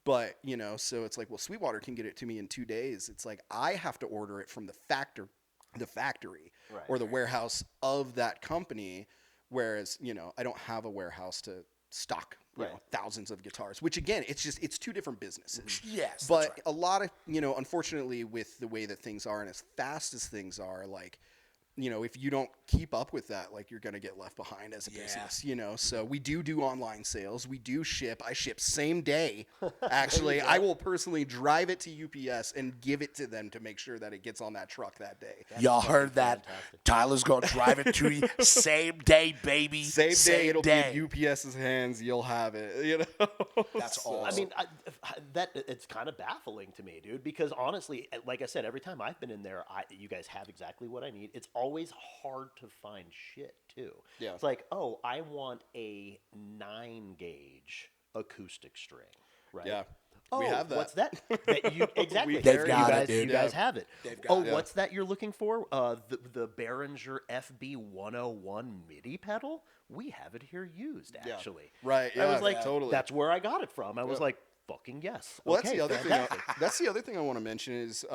But so it's like, well, Sweetwater can get it to me in 2 days. It's like I have to order it from the factory or the warehouse of that company, whereas I don't have a warehouse to stock thousands of guitars, which again, it's two different businesses. Yes, but right. a lot of unfortunately, with the way that things are and as fast as things are, like if you don't keep up with that, like you're going to get left behind as a business, So we do online sales. We do ship. I ship same day. Actually, I will personally drive it to UPS and give it to them to make sure that it gets on that truck that day. Y'all heard that? Fantastic. Tyler's going to drive it to you same day, baby. Same day. It'll be in UPS's hands. You'll have it, That's awesome. I mean, it's kind of baffling to me, dude, because honestly, like I said, every time I've been in there, you guys have exactly what I need. It's always hard to find shit too. Yeah. It's like, oh, I want a 9-gauge acoustic string, right? Yeah. Oh, we have that. What's that? Exactly. They've got it, You dude. guys have it. got it. What's that you're looking for? The Behringer FB 101 MIDI pedal? We have it here used, actually. Right. Yeah. I was like, totally. that's where I got it from. I was like, fucking yes. Well, okay, that's the other thing I want to mention is,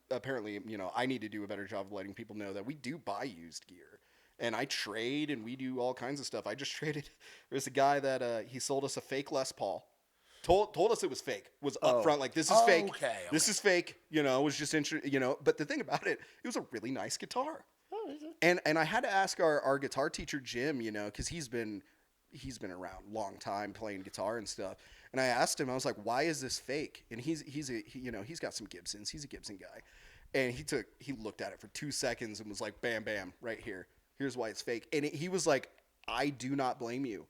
apparently, I need to do a better job of letting people know that we do buy used gear, and I trade, and we do all kinds of stuff. I just traded. There's a guy that he sold us a fake Les Paul. Told us it was fake. Was up front like, this is fake. Okay. This is fake. Was just But the thing about it was a really nice guitar. Oh, is it? And I had to ask our guitar teacher Jim, because he's been around a long time playing guitar and stuff. And I asked him, I was like, why is this fake? And he's got some Gibsons. He's a Gibson guy. And he looked at it for 2 seconds and was like, bam, bam, right here. Here's why it's fake. And he was like, I do not blame you,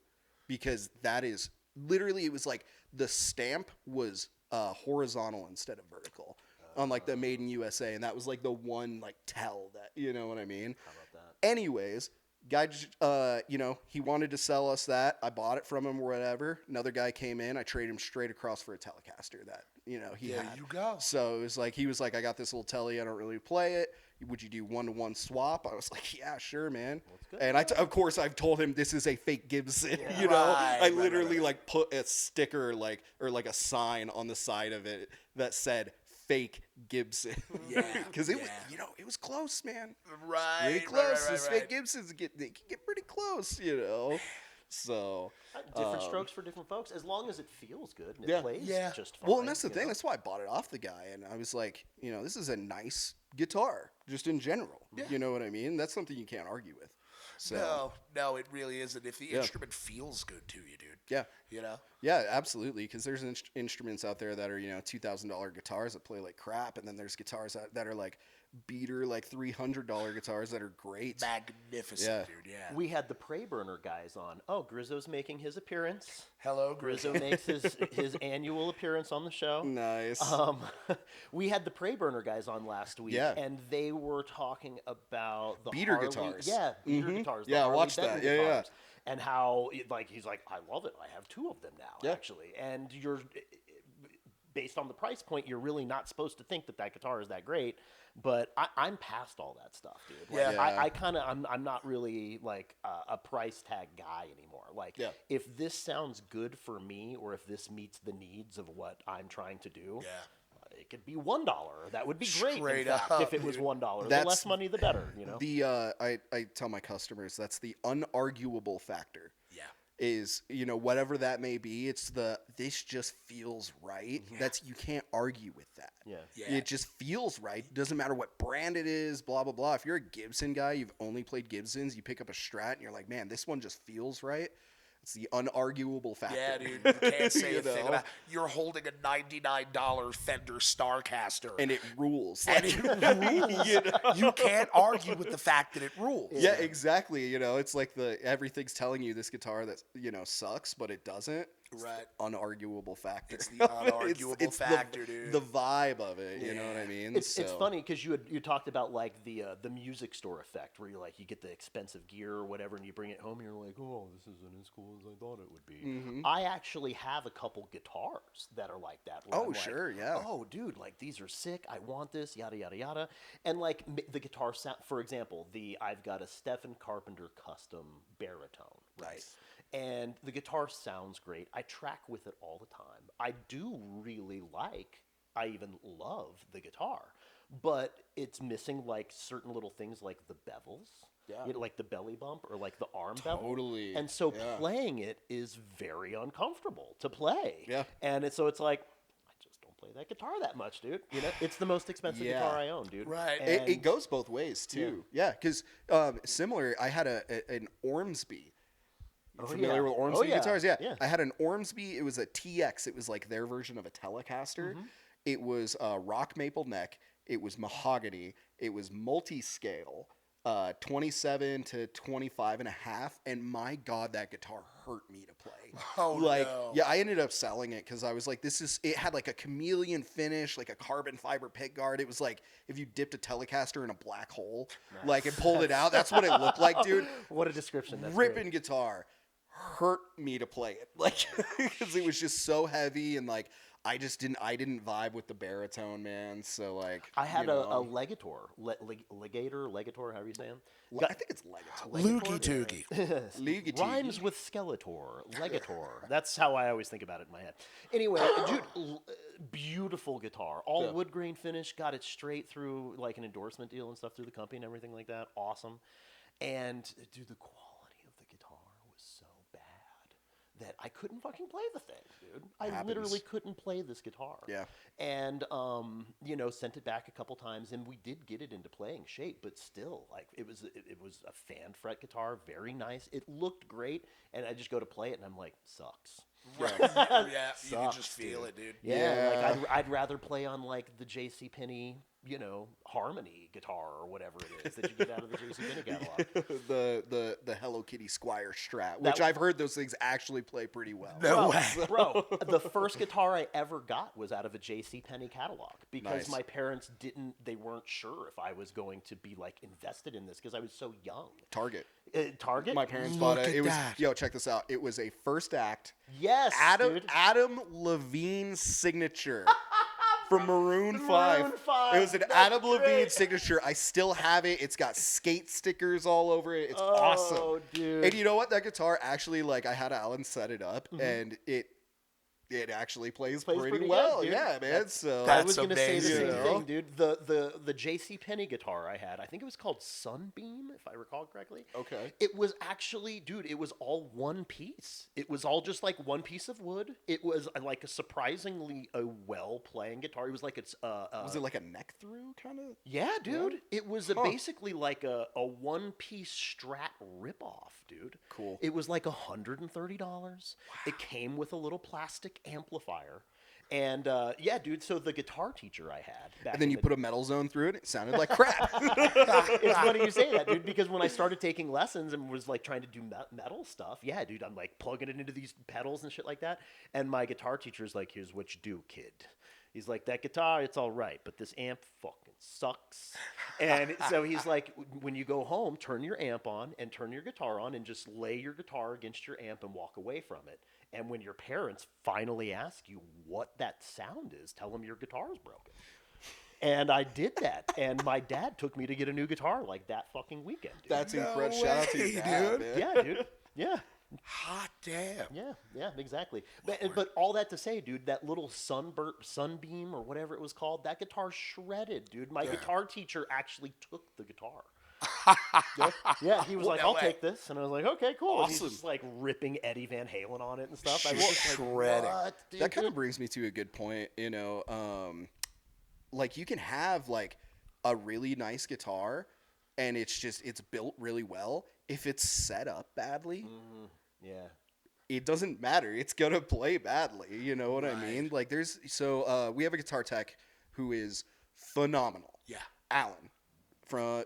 because that is literally, it was like the stamp was horizontal instead of vertical on like the Made in USA. And that was like the one like tell that, you know what I mean? How about that? Anyways, guy, he wanted to sell us that. I bought it from him or whatever. Another guy came in. I traded him straight across for a Telecaster that, he had. There you go. So it was like, he was like, I got this little Telly. I don't really play it. Would you do 1-to-1 swap? I was like, yeah, sure, man. Good. And of course, I've told him this is a fake Gibson. Yeah. I literally like put a sticker or like a sign on the side of it that said fake Gibson. Yeah. Because it was, it was close, man. Right. Pretty close. Right. These fake Gibsons they can get pretty close, So Different strokes for different folks, as long as it feels good and Yeah. it plays Yeah. just fine. well, and that's the thing. That's why I bought it off the guy, and I was like, this is a nice guitar, just in general. Yeah. You know what I mean? That's something you can't argue with. So No, it really isn't. If the instrument feels good to you, dude. yeah, Yeah, absolutely. Because there's instruments out there that are $2,000 guitars that play like crap, and then there's guitars that are like beater like $300 guitars that are great. magnificent, dude. Yeah. We had the Prey Burner guys on. Oh, Grizzo's making his appearance. Hello, Grizzo makes his annual appearance on the show. Nice. We had the Prey Burner guys on last week, Yeah. and they were talking about the Beater Harley, guitars. Yeah, beater guitars. the Yeah, I Harley watched Benton that. Yeah, yeah. guitars. And how he's like, I love it. I have 2 of them now, actually. And you're based on the price point, you're really not supposed to think that guitar is that great. But I'm past all that stuff, dude. Like, Yeah. I'm not really like a price tag guy anymore. Like, if this sounds good for me, or if this meets the needs of what I'm trying to do, it could be $1. That would be great. Straight in fact, up, if it was dude. $1, the That's less money, the better. I tell my customers that's the unarguable factor. Yeah. Is whatever that may be, it's this just feels right. You can't argue with that. Yeah. Yeah. It just feels right. Doesn't matter what brand it is, blah blah blah. If you're a Gibson guy, you've only played Gibsons, you pick up a Strat and you're like, man, this one just feels right. It's the unarguable factor. Yeah, dude. You can't say a thing about. You're holding a $99 Fender Starcaster, and it rules. And it rules. You can't argue with the fact that it rules. Yeah, exactly. It's like everything's telling you this guitar that sucks, but it doesn't. Right. Unarguable factor. It's the unarguable factor, dude. The vibe of it, you know what I mean? It's funny because you talked about like the music store effect, where you get the expensive gear or whatever, and you bring it home, and you're like, oh, this isn't as cool as I thought it would be. Mm-hmm. I actually have a couple guitars that are like that. Oh, sure, yeah. Oh, dude, like these are sick. I want this, yada yada yada. And like the guitar sound, for example, I've got a Stephen Carpenter custom baritone, right? Nice. And the guitar sounds great. I track with it all the time. I do really I even love the guitar, but it's missing like certain little things like the bevels, like the belly bump or like the arm bevel. Totally. And so playing it is very uncomfortable to play. Yeah. And it's like, I just don't play that guitar that much, dude. You know, it's the most expensive guitar I own, dude. Right. And It goes both ways too. Yeah, because similar, I had an Ormsby. Familiar with Ormsby guitars? Yeah. I had an Ormsby. It was a TX. It was like their version of a Telecaster. Mm-hmm. It was rock maple neck. It was mahogany. It was multi-scale, 27 to 25 and a half. And my God, that guitar hurt me to play. Oh, no. Yeah, I ended up selling it because I was like, it had like a chameleon finish, like a carbon fiber pick guard. It was like if you dipped a Telecaster in a black hole, like and pulled it out. That's what it looked like, dude. What a description. That's Ripping great. guitar. Hurt me to play it, like, because it was just so heavy, and like I didn't vibe with the baritone, man. So like I had a Legator, Legator, however you say him. I think it's Legator. Loogie Toogie. Loogie Rhymes with Skeletor, Legator. That's how I always think about it in my head. Anyway, dude, beautiful guitar, all wood grain finish, got it straight through like an endorsement deal and stuff through the company and everything like that. Awesome. And dude, the quality of the guitar was so bad that I couldn't fucking play the thing, dude. I literally couldn't play this guitar. Yeah. And, sent it back a couple times, and we did get it into playing shape, but still, like, it was a fan fret guitar, very nice. It looked great, and I just go to play it, and I'm like, sucks. Right. Yeah, you can just feel it, dude. Yeah. Like, I'd rather play on, like, the JCPenney, Harmony guitar or whatever it is that you get out of the JCPenney catalog. the Hello Kitty Squire Strat, which I've heard those things actually play pretty well. No way. Bro, the first guitar I ever got was out of a JCPenney catalog because Nice. my parents they weren't sure if I was going to be like invested in this because I was so young. Target. Target? My parents Look bought it. at It was that. check this out. It was a first act. Yes, dude. Adam Levine's signature. From Maroon 5. It was an Adam Levine signature. I still have it. It's got skate stickers all over it. It's awesome. Dude. And you know what? That guitar actually, like, I had Alan set it up, and it actually plays pretty well. good, dude. Yeah, man. So I was going to say the amazing. same thing, dude. The JCPenney guitar I had, I think it was called Sunbeam, if I recall correctly. Okay. It was actually, dude, it was all one piece. It was all just like one piece of wood. It was like a surprisingly well-playing guitar. It was like was it like a neck through kind of? Yeah, dude. It was basically like a one-piece Strat ripoff, dude. Cool. It was like $130. Wow. It came with a little plastic amplifier. And dude, so the guitar teacher I had back And then in you the put a metal zone through it. It sounded like crap. It's funny you say that, dude, because when I started taking lessons and was like trying to do metal stuff, yeah, dude, I'm like plugging it into these pedals and shit like that. And my guitar teacher's like, here's what you do, kid. He's like, that guitar, it's all right, but this amp fucking sucks. And so he's like, when you go home, turn your amp on and turn your guitar on and just lay your guitar against your amp and walk away from it. And when your parents finally ask you what that sound is, tell them your guitar's broken. And I did that. And my dad took me to get a new guitar like that fucking weekend. Dude. That's incredible. Shout out to way, your dad, dude. man. Yeah, dude. Yeah. Hot damn. Yeah, exactly. But all that to say, dude, that little Sunbeam or whatever it was called, that guitar shredded, dude. My guitar teacher actually took the guitar. Yeah, he was like, No I'll way. take this. And I was like, okay, cool. And he's Awesome. just like ripping Eddie Van Halen on it and stuff. I was just Shredding. like, what, dude? That kind of brings me to a good point, like you can have like a really nice guitar and it's built really well. If it's set up badly, Yeah. it doesn't matter. It's gonna play badly. You know what I mean? Like we have a guitar tech who is phenomenal. Yeah. Alan,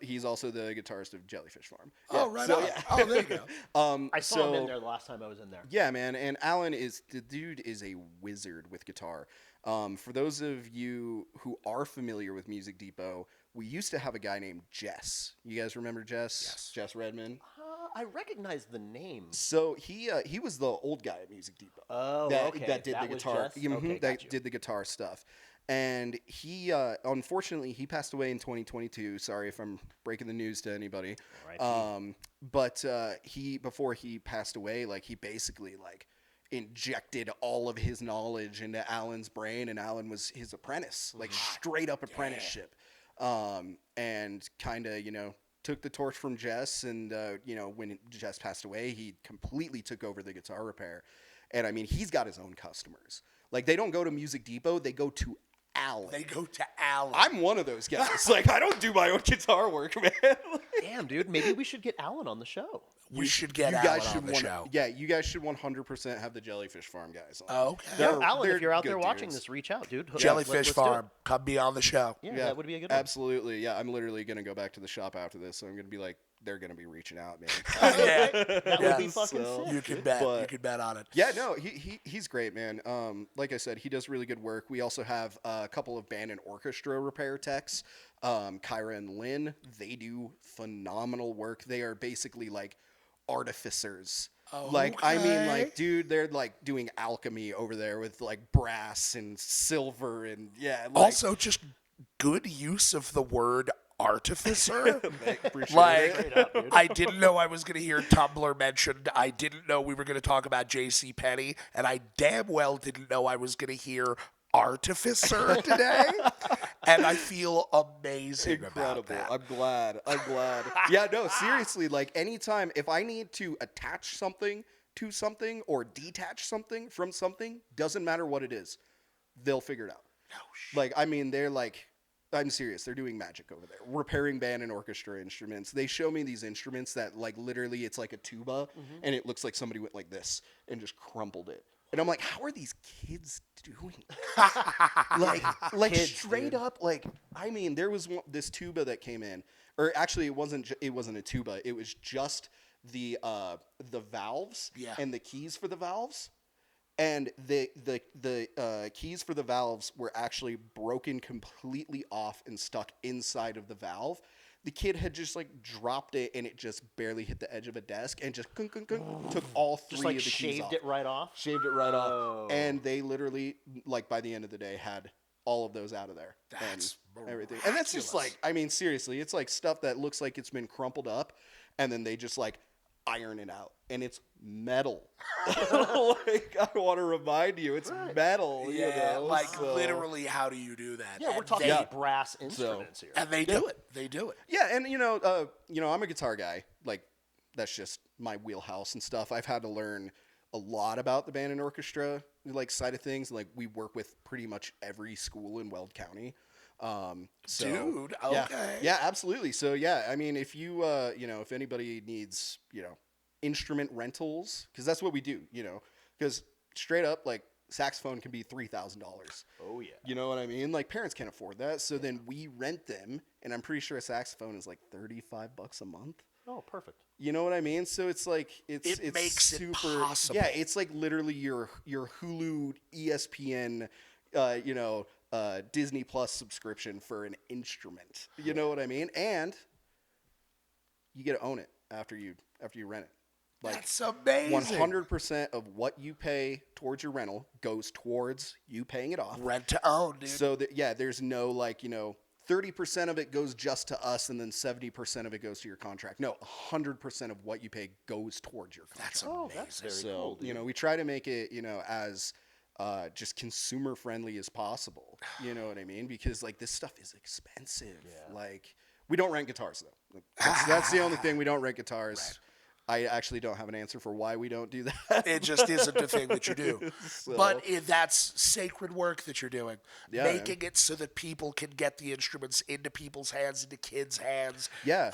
He's also the guitarist of Jellyfish Farm. Oh, right on. Yeah. Oh, there you go. I saw him in there the last time I was in there. Yeah, man. And Alan the dude is a wizard with guitar. For those of you who are familiar with Music Depot, we used to have a guy named Jess. You guys remember Jess? Yes. Jess Redman. I recognize the name. So he was the old guy at Music Depot. Oh, okay. That did the was guitar. Jess? Mhm, Okay, that got you. did the guitar stuff. And he, unfortunately, he passed away in 2022. Sorry if I'm breaking the news to anybody. R.I.P. But before he passed away, like he basically like injected all of his knowledge into Alan's brain, and Alan was his apprentice, like straight up apprenticeship. And kind of, took the torch from Jess, and when Jess passed away, he completely took over the guitar repair. And I mean, he's got his own customers. Like, they don't go to Music Depot, they go to Alan. They go to Alan. I'm one of those guys. Like, I don't do my own guitar work, man. Damn, dude. Maybe we should get Alan on the show. We should get you Alan guys on should the show. Yeah, you guys should 100% have the Jellyfish Farm guys on. Okay. They're- Alan, they're if you're out there good watching dudes. this, reach out, dude. Jellyfish Let's do it. Farm, come be on the show. Yeah, that would be a good one. Absolutely. Yeah, I'm literally going to go back to the shop after this, so I'm going to be like, they're going to be reaching out, man. Yeah. That Yeah. would be fucking So- sick. You can bet. But- You can bet on it. Yeah, no, he's great, man. Like I said, he does really good work. We also have a couple of band and orchestra repair techs, Kyra and Lynn. They do phenomenal work. They are basically like artificers. Like, I mean, like, dude, they're like doing alchemy over there with like brass and silver and yeah. Like, Also, just good use of the word artificer. appreciate Like, it. I didn't know I was going to hear Tumblr mentioned. I didn't know we were going to talk about J.C. Penney, and I damn well didn't know I was going to hear artificer today. And I feel amazing about Incredible. that. I'm glad. Yeah, no, seriously, like anytime if I need to attach something to something or detach something from something, doesn't matter what it is, they'll figure it out. No shit. Like, I mean, they're like, I'm serious. They're doing magic over there, repairing band and orchestra instruments. They show me these instruments that, like, literally, it's like a tuba, and it looks like somebody went like this and just crumpled it. And I'm like, how are these kids doing? like Kids, straight dude. up, like, I mean, there was this tuba that came in, or actually, it wasn't a tuba. It was just the valves Yeah. and the keys for the valves. And the keys for the valves were actually broken completely off and stuck inside of the valve. The kid had just like dropped it, and it just barely hit the edge of a desk, and just took all three Just like of the keys shaved off. it right off. Shaved it right Oh. off. And they literally, like, by the end of the day, had all of those out of there. That's and everything. And that's just miraculous. like, I mean, seriously, it's like stuff that looks like it's been crumpled up, and then they just like iron it out, and it's metal. Like, I want to remind you, it's metal. Yeah, you know? like So- literally, how do you do that? Yeah, we're And talking they- brass instruments here. And they do it. They do it. Yeah, and I'm a guitar guy. Like, that's just my wheelhouse and stuff. I've had to learn a lot about the band and orchestra like side of things. Like, we work with pretty much every school in Weld County. So, Dude, yeah. okay. Yeah, absolutely. So yeah, I mean, if you if anybody needs instrument rentals, because that's what we do. Because straight up, like, saxophone can be $3,000. Oh yeah. You know what I mean? Like, parents can't afford that, so then we rent them, and I'm pretty sure a saxophone is like $35 a month. Oh, perfect. You know what I mean? So it's like it's makes it super. possible. Yeah, it's like literally your Hulu, ESPN, Disney Plus subscription for an instrument. You know what I mean? And you get to own it after you rent it. Like, That's amazing. 100% of what you pay towards your rental goes towards you paying it off. Rent to own, dude. So there's no 30% of it goes just to us, and then 70% of it goes to your contract. No, 100% of what you pay goes towards your contract. That's Oh, amazing. that's very So, cool. Dude. we try to make it, as just consumer friendly as possible. You know what I mean? Because, like, this stuff is expensive. Yeah. Like, we don't rent guitars, though. That's the only thing. We don't rent guitars. Right. I actually don't have an answer for why we don't do that. It just isn't a thing that you do. So- But that's sacred work that you're doing. Yeah, Making it so that people can get the instruments into people's hands, into kids' hands. Yeah.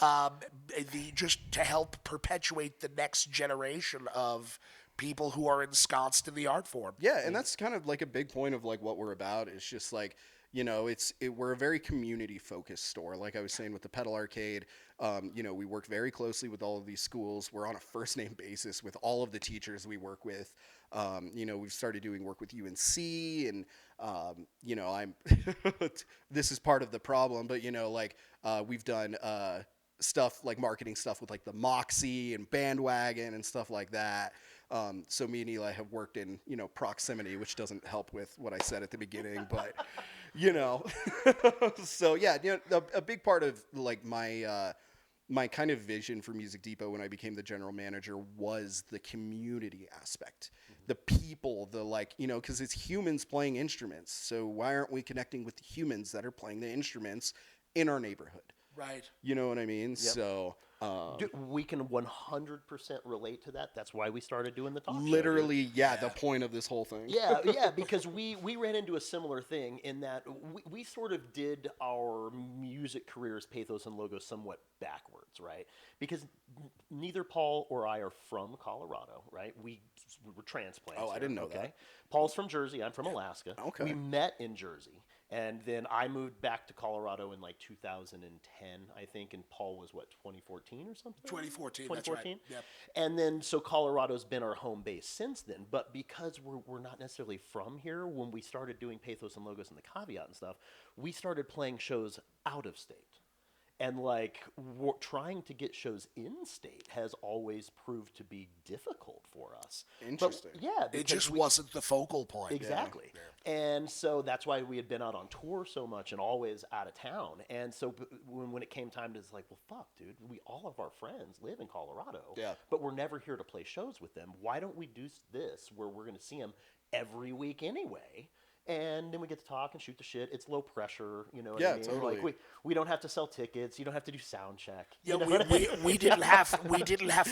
Just to help perpetuate the next generation of people who are ensconced in the art form. Yeah, and that's kind of like a big point of like what we're about. Is just like, we're a very community focused store. Like I was saying with the Pedal Arcade, we work very closely with all of these schools. We're on a first name basis with all of the teachers we work with. We've started doing work with UNC, and I'm this is part of the problem, but we've done stuff like marketing stuff with like the Moxie and Bandwagon and stuff like that. So me and Eli have worked in, proximity, which doesn't help with what I said at the beginning, but so yeah, a big part of like my kind of vision for Music Depot when I became the general manager was the community aspect, the people, because it's humans playing instruments. So why aren't we connecting with the humans that are playing the instruments in our neighborhood? Right. You know what I mean? Yep. So Dude, we can 100% relate to that. That's why we started doing the talk show. Literally, the point of this whole thing. Yeah, because we ran into a similar thing in that we sort of did our music careers, Pathos and Logos, somewhat backwards, right? Because neither Paul or I are from Colorado, right? We were transplants. Oh, I didn't know that. Paul's from Jersey. I'm from Alaska. Okay. We met in Jersey. And then I moved back to Colorado in like 2010, I think, and Paul was, 2014 or something? 2014, 2014? that's right. Yep. And then, so Colorado's been our home base since then, but because we're not necessarily from here, when we started doing Pathos and Logos and the Caveat and stuff, we started playing shows out of state. And trying to get shows in state has always proved to be difficult for us. Interesting. But, it just wasn't the focal point. Exactly. Yeah. And so that's why we had been out on tour so much and always out of town. And so when it came time to, it's like, well, fuck, dude, all of our friends live in Colorado. Yeah. But we're never here to play shows with them. Why don't we do this where we're going to see them every week anyway? And then we get to talk and shoot the shit. It's low pressure, you know what I mean? Totally. Like we don't have to sell tickets. You don't have to do sound check. Yeah, we didn't have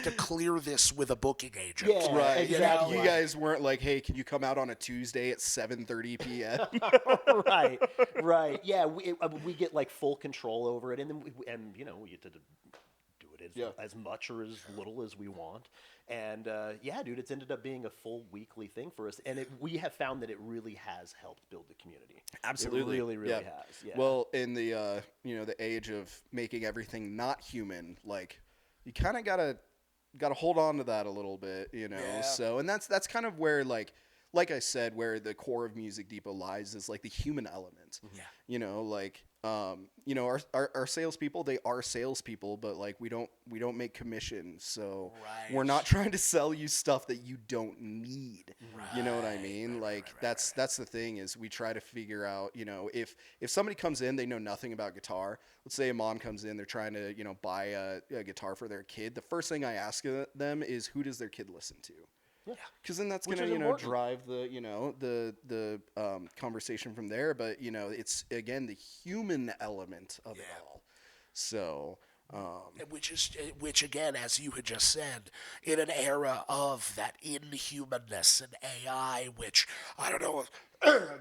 to clear this with a booking agent. Yeah, right. exactly. You guys weren't like, hey, can you come out on a Tuesday at 7:30 p.m.? right. Yeah, we get like full control over it, and then we get to do it as much or as little as we want. And dude, it's ended up being a full weekly thing for us, and we have found that it really has helped build the community. Absolutely, it really has. Yeah. Well, in the the age of making everything not human, like you kind of gotta hold on to that a little bit, Yeah. So, and that's kind of where like I said, where the core of Music Depot lies is like the human element. Yeah. Our salespeople, they are salespeople, but like we don't make commission, so Right. we're not trying to sell you stuff that you don't need. Right. You know what I mean? That's the thing is we try to figure out, if somebody comes in, they know nothing about guitar. Let's say a mom comes in, they're trying to buy a guitar for their kid. The first thing I ask them is, who does their kid listen to? Yeah, because then that's Which gonna is important. drive the conversation from there. But it's again the human element of it all. So. Which again, as you had just said, in an era of that inhumanness and AI, which I don't know,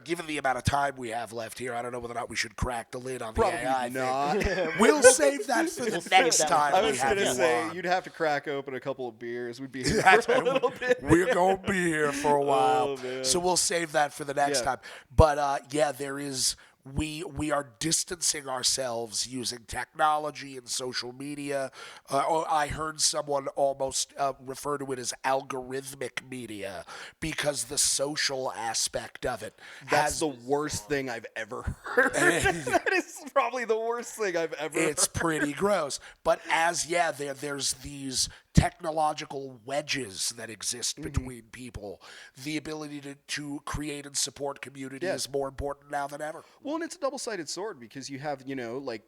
given the amount of time we have left here, I don't know whether or not we should crack the lid on the Probably AI not. thing. We'll save that for the next time. I was going to say you'd have to crack open a couple of beers. We'd be here That's for a little bit. We're going to be here for a while. Oh, man. So we'll save that for the next time. But there is... We are distancing ourselves using technology and social media. Or I heard someone almost refer to it as algorithmic media because the social aspect of it. That's the worst thing I've ever heard. That is probably the worst thing I've ever heard. It's pretty gross. But there's these technological wedges that exist between people. The ability to create and support community is more important now than ever. Well, and it's a double-sided sword because you have, like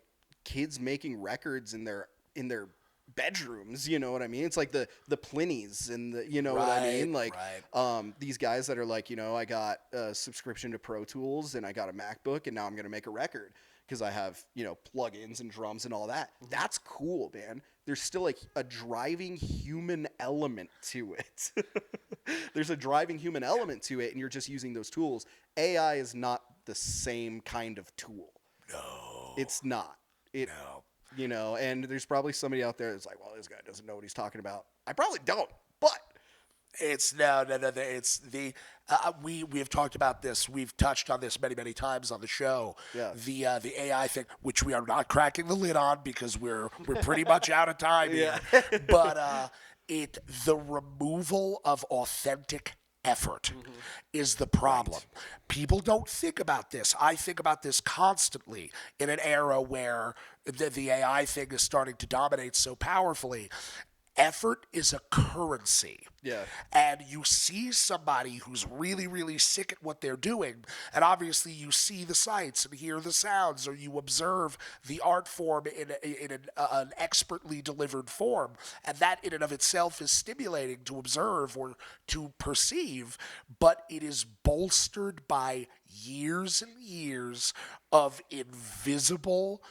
kids making records in their bedrooms, you know what I mean? It's like the Plinies and what I mean? Like these guys that are like, I got a subscription to Pro Tools and I got a MacBook and now I'm going to make a record because I have, plugins and drums and all that. That's cool, man. There's still like a driving human element to it. There's a driving human element to it and you're just using those tools. AI is not the same kind of tool. No. It's not. No. And there's probably somebody out there that's like, well, this guy doesn't know what he's talking about. I probably don't, but It's no. It's the we have talked about this. We've touched on this many times on the show. Yeah. The AI thing, which we are not cracking the lid on because we're pretty much out of time here. But the removal of authentic effort is the problem. People don't think about this. I think about this constantly in an era where the AI thing is starting to dominate so powerfully. Effort is a currency. Yeah. And you see somebody who's really sick at what they're doing, and obviously you see the sights and hear the sounds, or you observe the art form in an expertly delivered form, and that in and of itself is stimulating to observe or to perceive, but it is bolstered by years and years of invisible,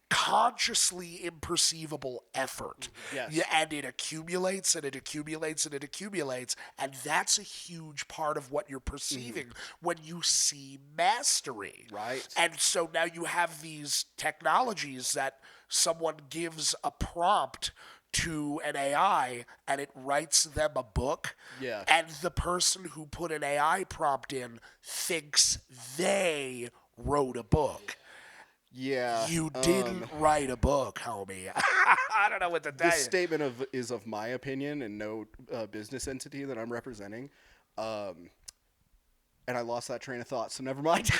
consciously imperceivable effort. Yes. Yeah, and it accumulates and it accumulates and it accumulates. And that's a huge part of what you're perceiving when you see mastery. Right. And so now you have these technologies that someone gives a prompt to an AI and it writes them a book. Yeah. And the person who put an AI prompt in thinks they wrote a book. Yeah. You didn't write a book, homie. I don't know what to tell This you. statement is of my opinion and no business entity that I'm representing. And I lost that train of thought, so never mind.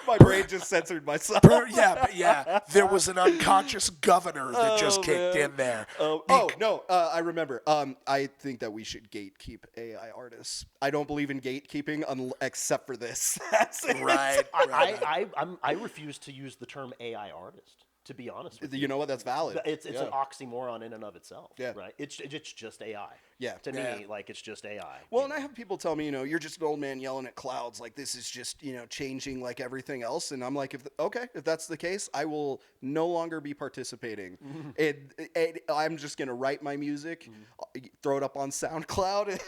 My brain just censored myself. Yeah. There was an unconscious governor that just kicked in there. I remember. I think that we should gatekeep AI artists. I don't believe in gatekeeping except for this. That's it. Right. I refuse to use the term AI artist. To be honest with you, You know what? That's valid. it's an oxymoron in and of itself. Yeah. Right. It's just AI. Yeah. To me, like it's just AI. Well, and I have people tell me, you're just an old man yelling at clouds. Like this is just, changing like everything else. And I'm like, if that's the case, I will no longer be participating. I'm just gonna write my music, throw it up on SoundCloud.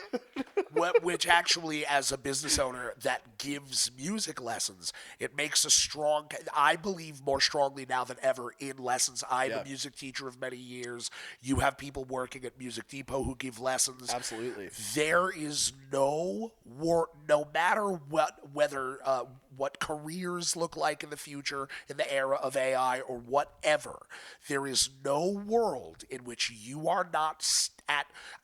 Which actually, as a business owner that gives music lessons, it makes a strong. I believe more strongly now than ever in lessons. I'm a music teacher of many years. You have people working at Music Depot who give lessons. Absolutely. There is no matter what careers look like in the future in the era of AI or whatever, there is no world in which you are not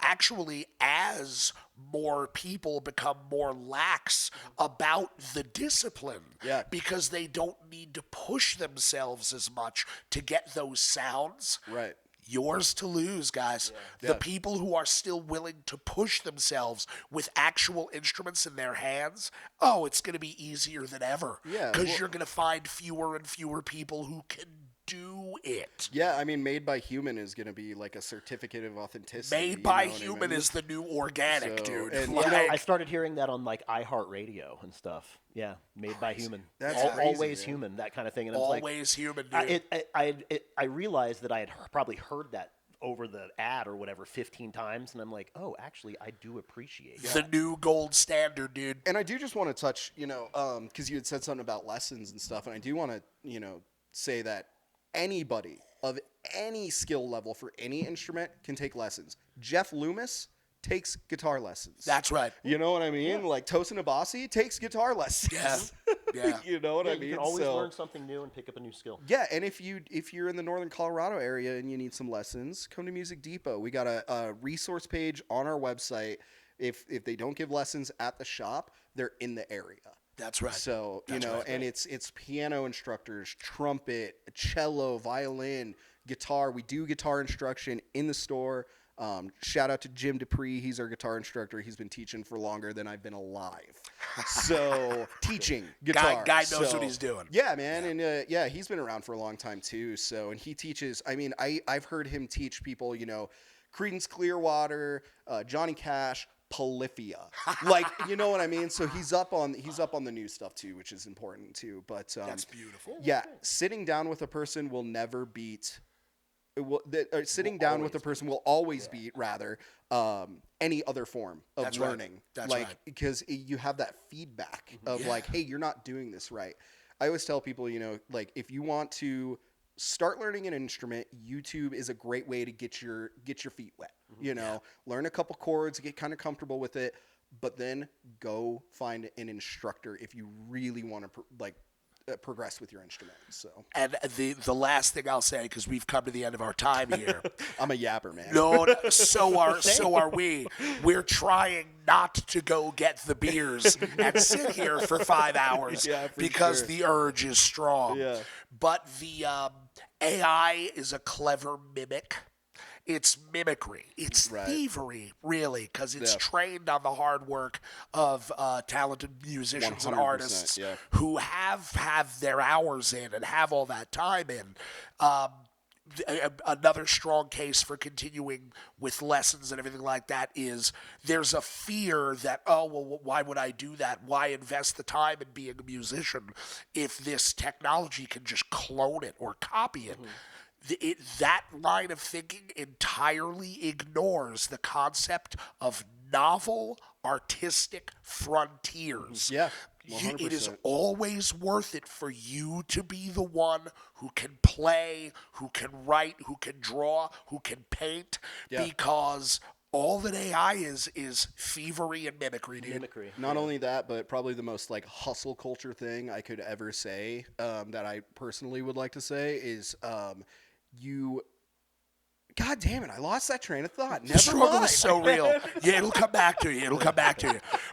actually, as more people become more lax about the discipline because they don't need to push themselves as much to get those sounds. Right. Yours to lose, guys. The people who are still willing to push themselves with actual instruments in their hands, it's going to be easier than ever. Yeah, Because you're going to find fewer and fewer people who can do it. Yeah, I mean, Made by Human is going to be like a certificate of authenticity. Made by Human is the new organic, dude. And I started hearing that on like iHeartRadio and stuff. Yeah, Made by Human. That's always crazy, human, that kind of thing. And Always human, dude. I realized that I had probably heard that over the ad or whatever 15 times, and I'm like, oh, actually, I do appreciate it. The new gold standard, dude. And I do just want to touch, because you had said something about lessons and stuff, and I do want to, say that anybody of any skill level for any instrument can take lessons. Jeff Loomis takes guitar lessons. That's right. You know what I mean? Yeah. Like Tosin Abasi takes guitar lessons. Yeah. You know what I mean? You can always learn something new and pick up a new skill. Yeah, and if you're in the northern Colorado area and you need some lessons, come to Music Depot. We got a resource page on our website. If they don't give lessons at the shop, they're in the area. That's right. So, That's right. and it's piano instructors, trumpet, cello, violin, guitar. We do guitar instruction in the store. Shout out to Jim Dupree. He's our guitar instructor. He's been teaching for longer than I've been alive. So, teaching guitar. Guy knows what he's doing. Yeah, man. Yeah. And he's been around for a long time too. So, and he teaches, I've heard him teach people, Creedence Clearwater, Johnny Cash, Polyphia, like, you know what I mean? So he's up on the new stuff too, which is important too. But that's beautiful. Yeah, sitting down with a person will never beat. Sitting down with a person will always beat any other form of learning. That's right. Because you have that feedback of like, hey, you're not doing this right. I always tell people, like, if you want to start learning an instrument. YouTube is a great way to get your feet wet. You know, learn a couple chords, get kind of comfortable with it, but then go find an instructor if you really want to progress with your instrument. So, And the last thing I'll say, because we've come to the end of our time here. I'm a yapper, man. No, so are we. We're trying not to go get the beers and sit here for 5 hours because sure. the urge is strong. Yeah. But the AI is a clever mimic. It's mimicry. It's thievery, really, because it's trained on the hard work of talented musicians and artists who have their hours in and have all that time in. Another strong case for continuing with lessons and everything like that is there's a fear that, oh, well, why would I do that? Why invest the time in being a musician if this technology can just clone it or copy it? That line of thinking entirely ignores the concept of novel artistic frontiers. Yeah, 100%. It is always worth it for you to be the one who can play, who can write, who can draw, who can paint, because all that AI is thievery and mimicry, dude. Mimicry. Not only that, but probably the most hustle culture thing I could ever say, that I personally would like to say is, God damn it, I lost that train of thought. Never The struggle mind. is so real. Yeah, it'll come back to you.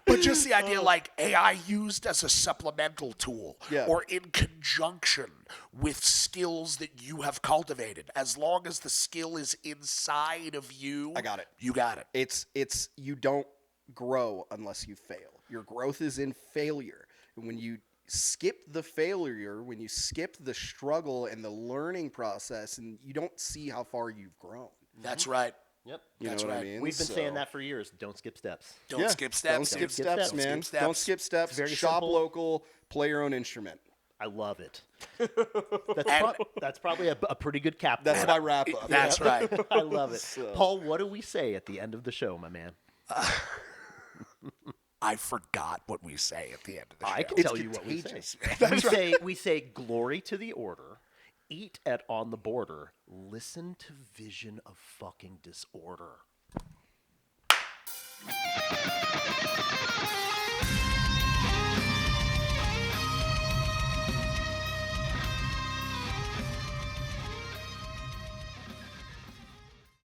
But just the idea, AI used as a supplemental tool or in conjunction with skills that you have cultivated. As long as the skill is inside of you, I got it. You got it. It's you don't grow unless you fail. Your growth is in failure. And when you skip the failure, when you skip the struggle and the learning process, and you don't see how far you've grown. That's right. Yep. That's what I right. mean? We've been saying that for years. Don't skip steps. Don't skip steps. Don't skip steps, steps. man. Don't skip steps. Don't skip steps. Very Shop simple. local. Play your own instrument. I love it. And- That's probably a pretty good cap. That's for it. my wrap up. That's right. I love it. Paul, what do we say at the end of the show, my man? I forgot what we say at the end of the show. I can It's tell you what we say. contagious. We say glory to the order, eat at On the Border, listen to Vision of fucking Disorder.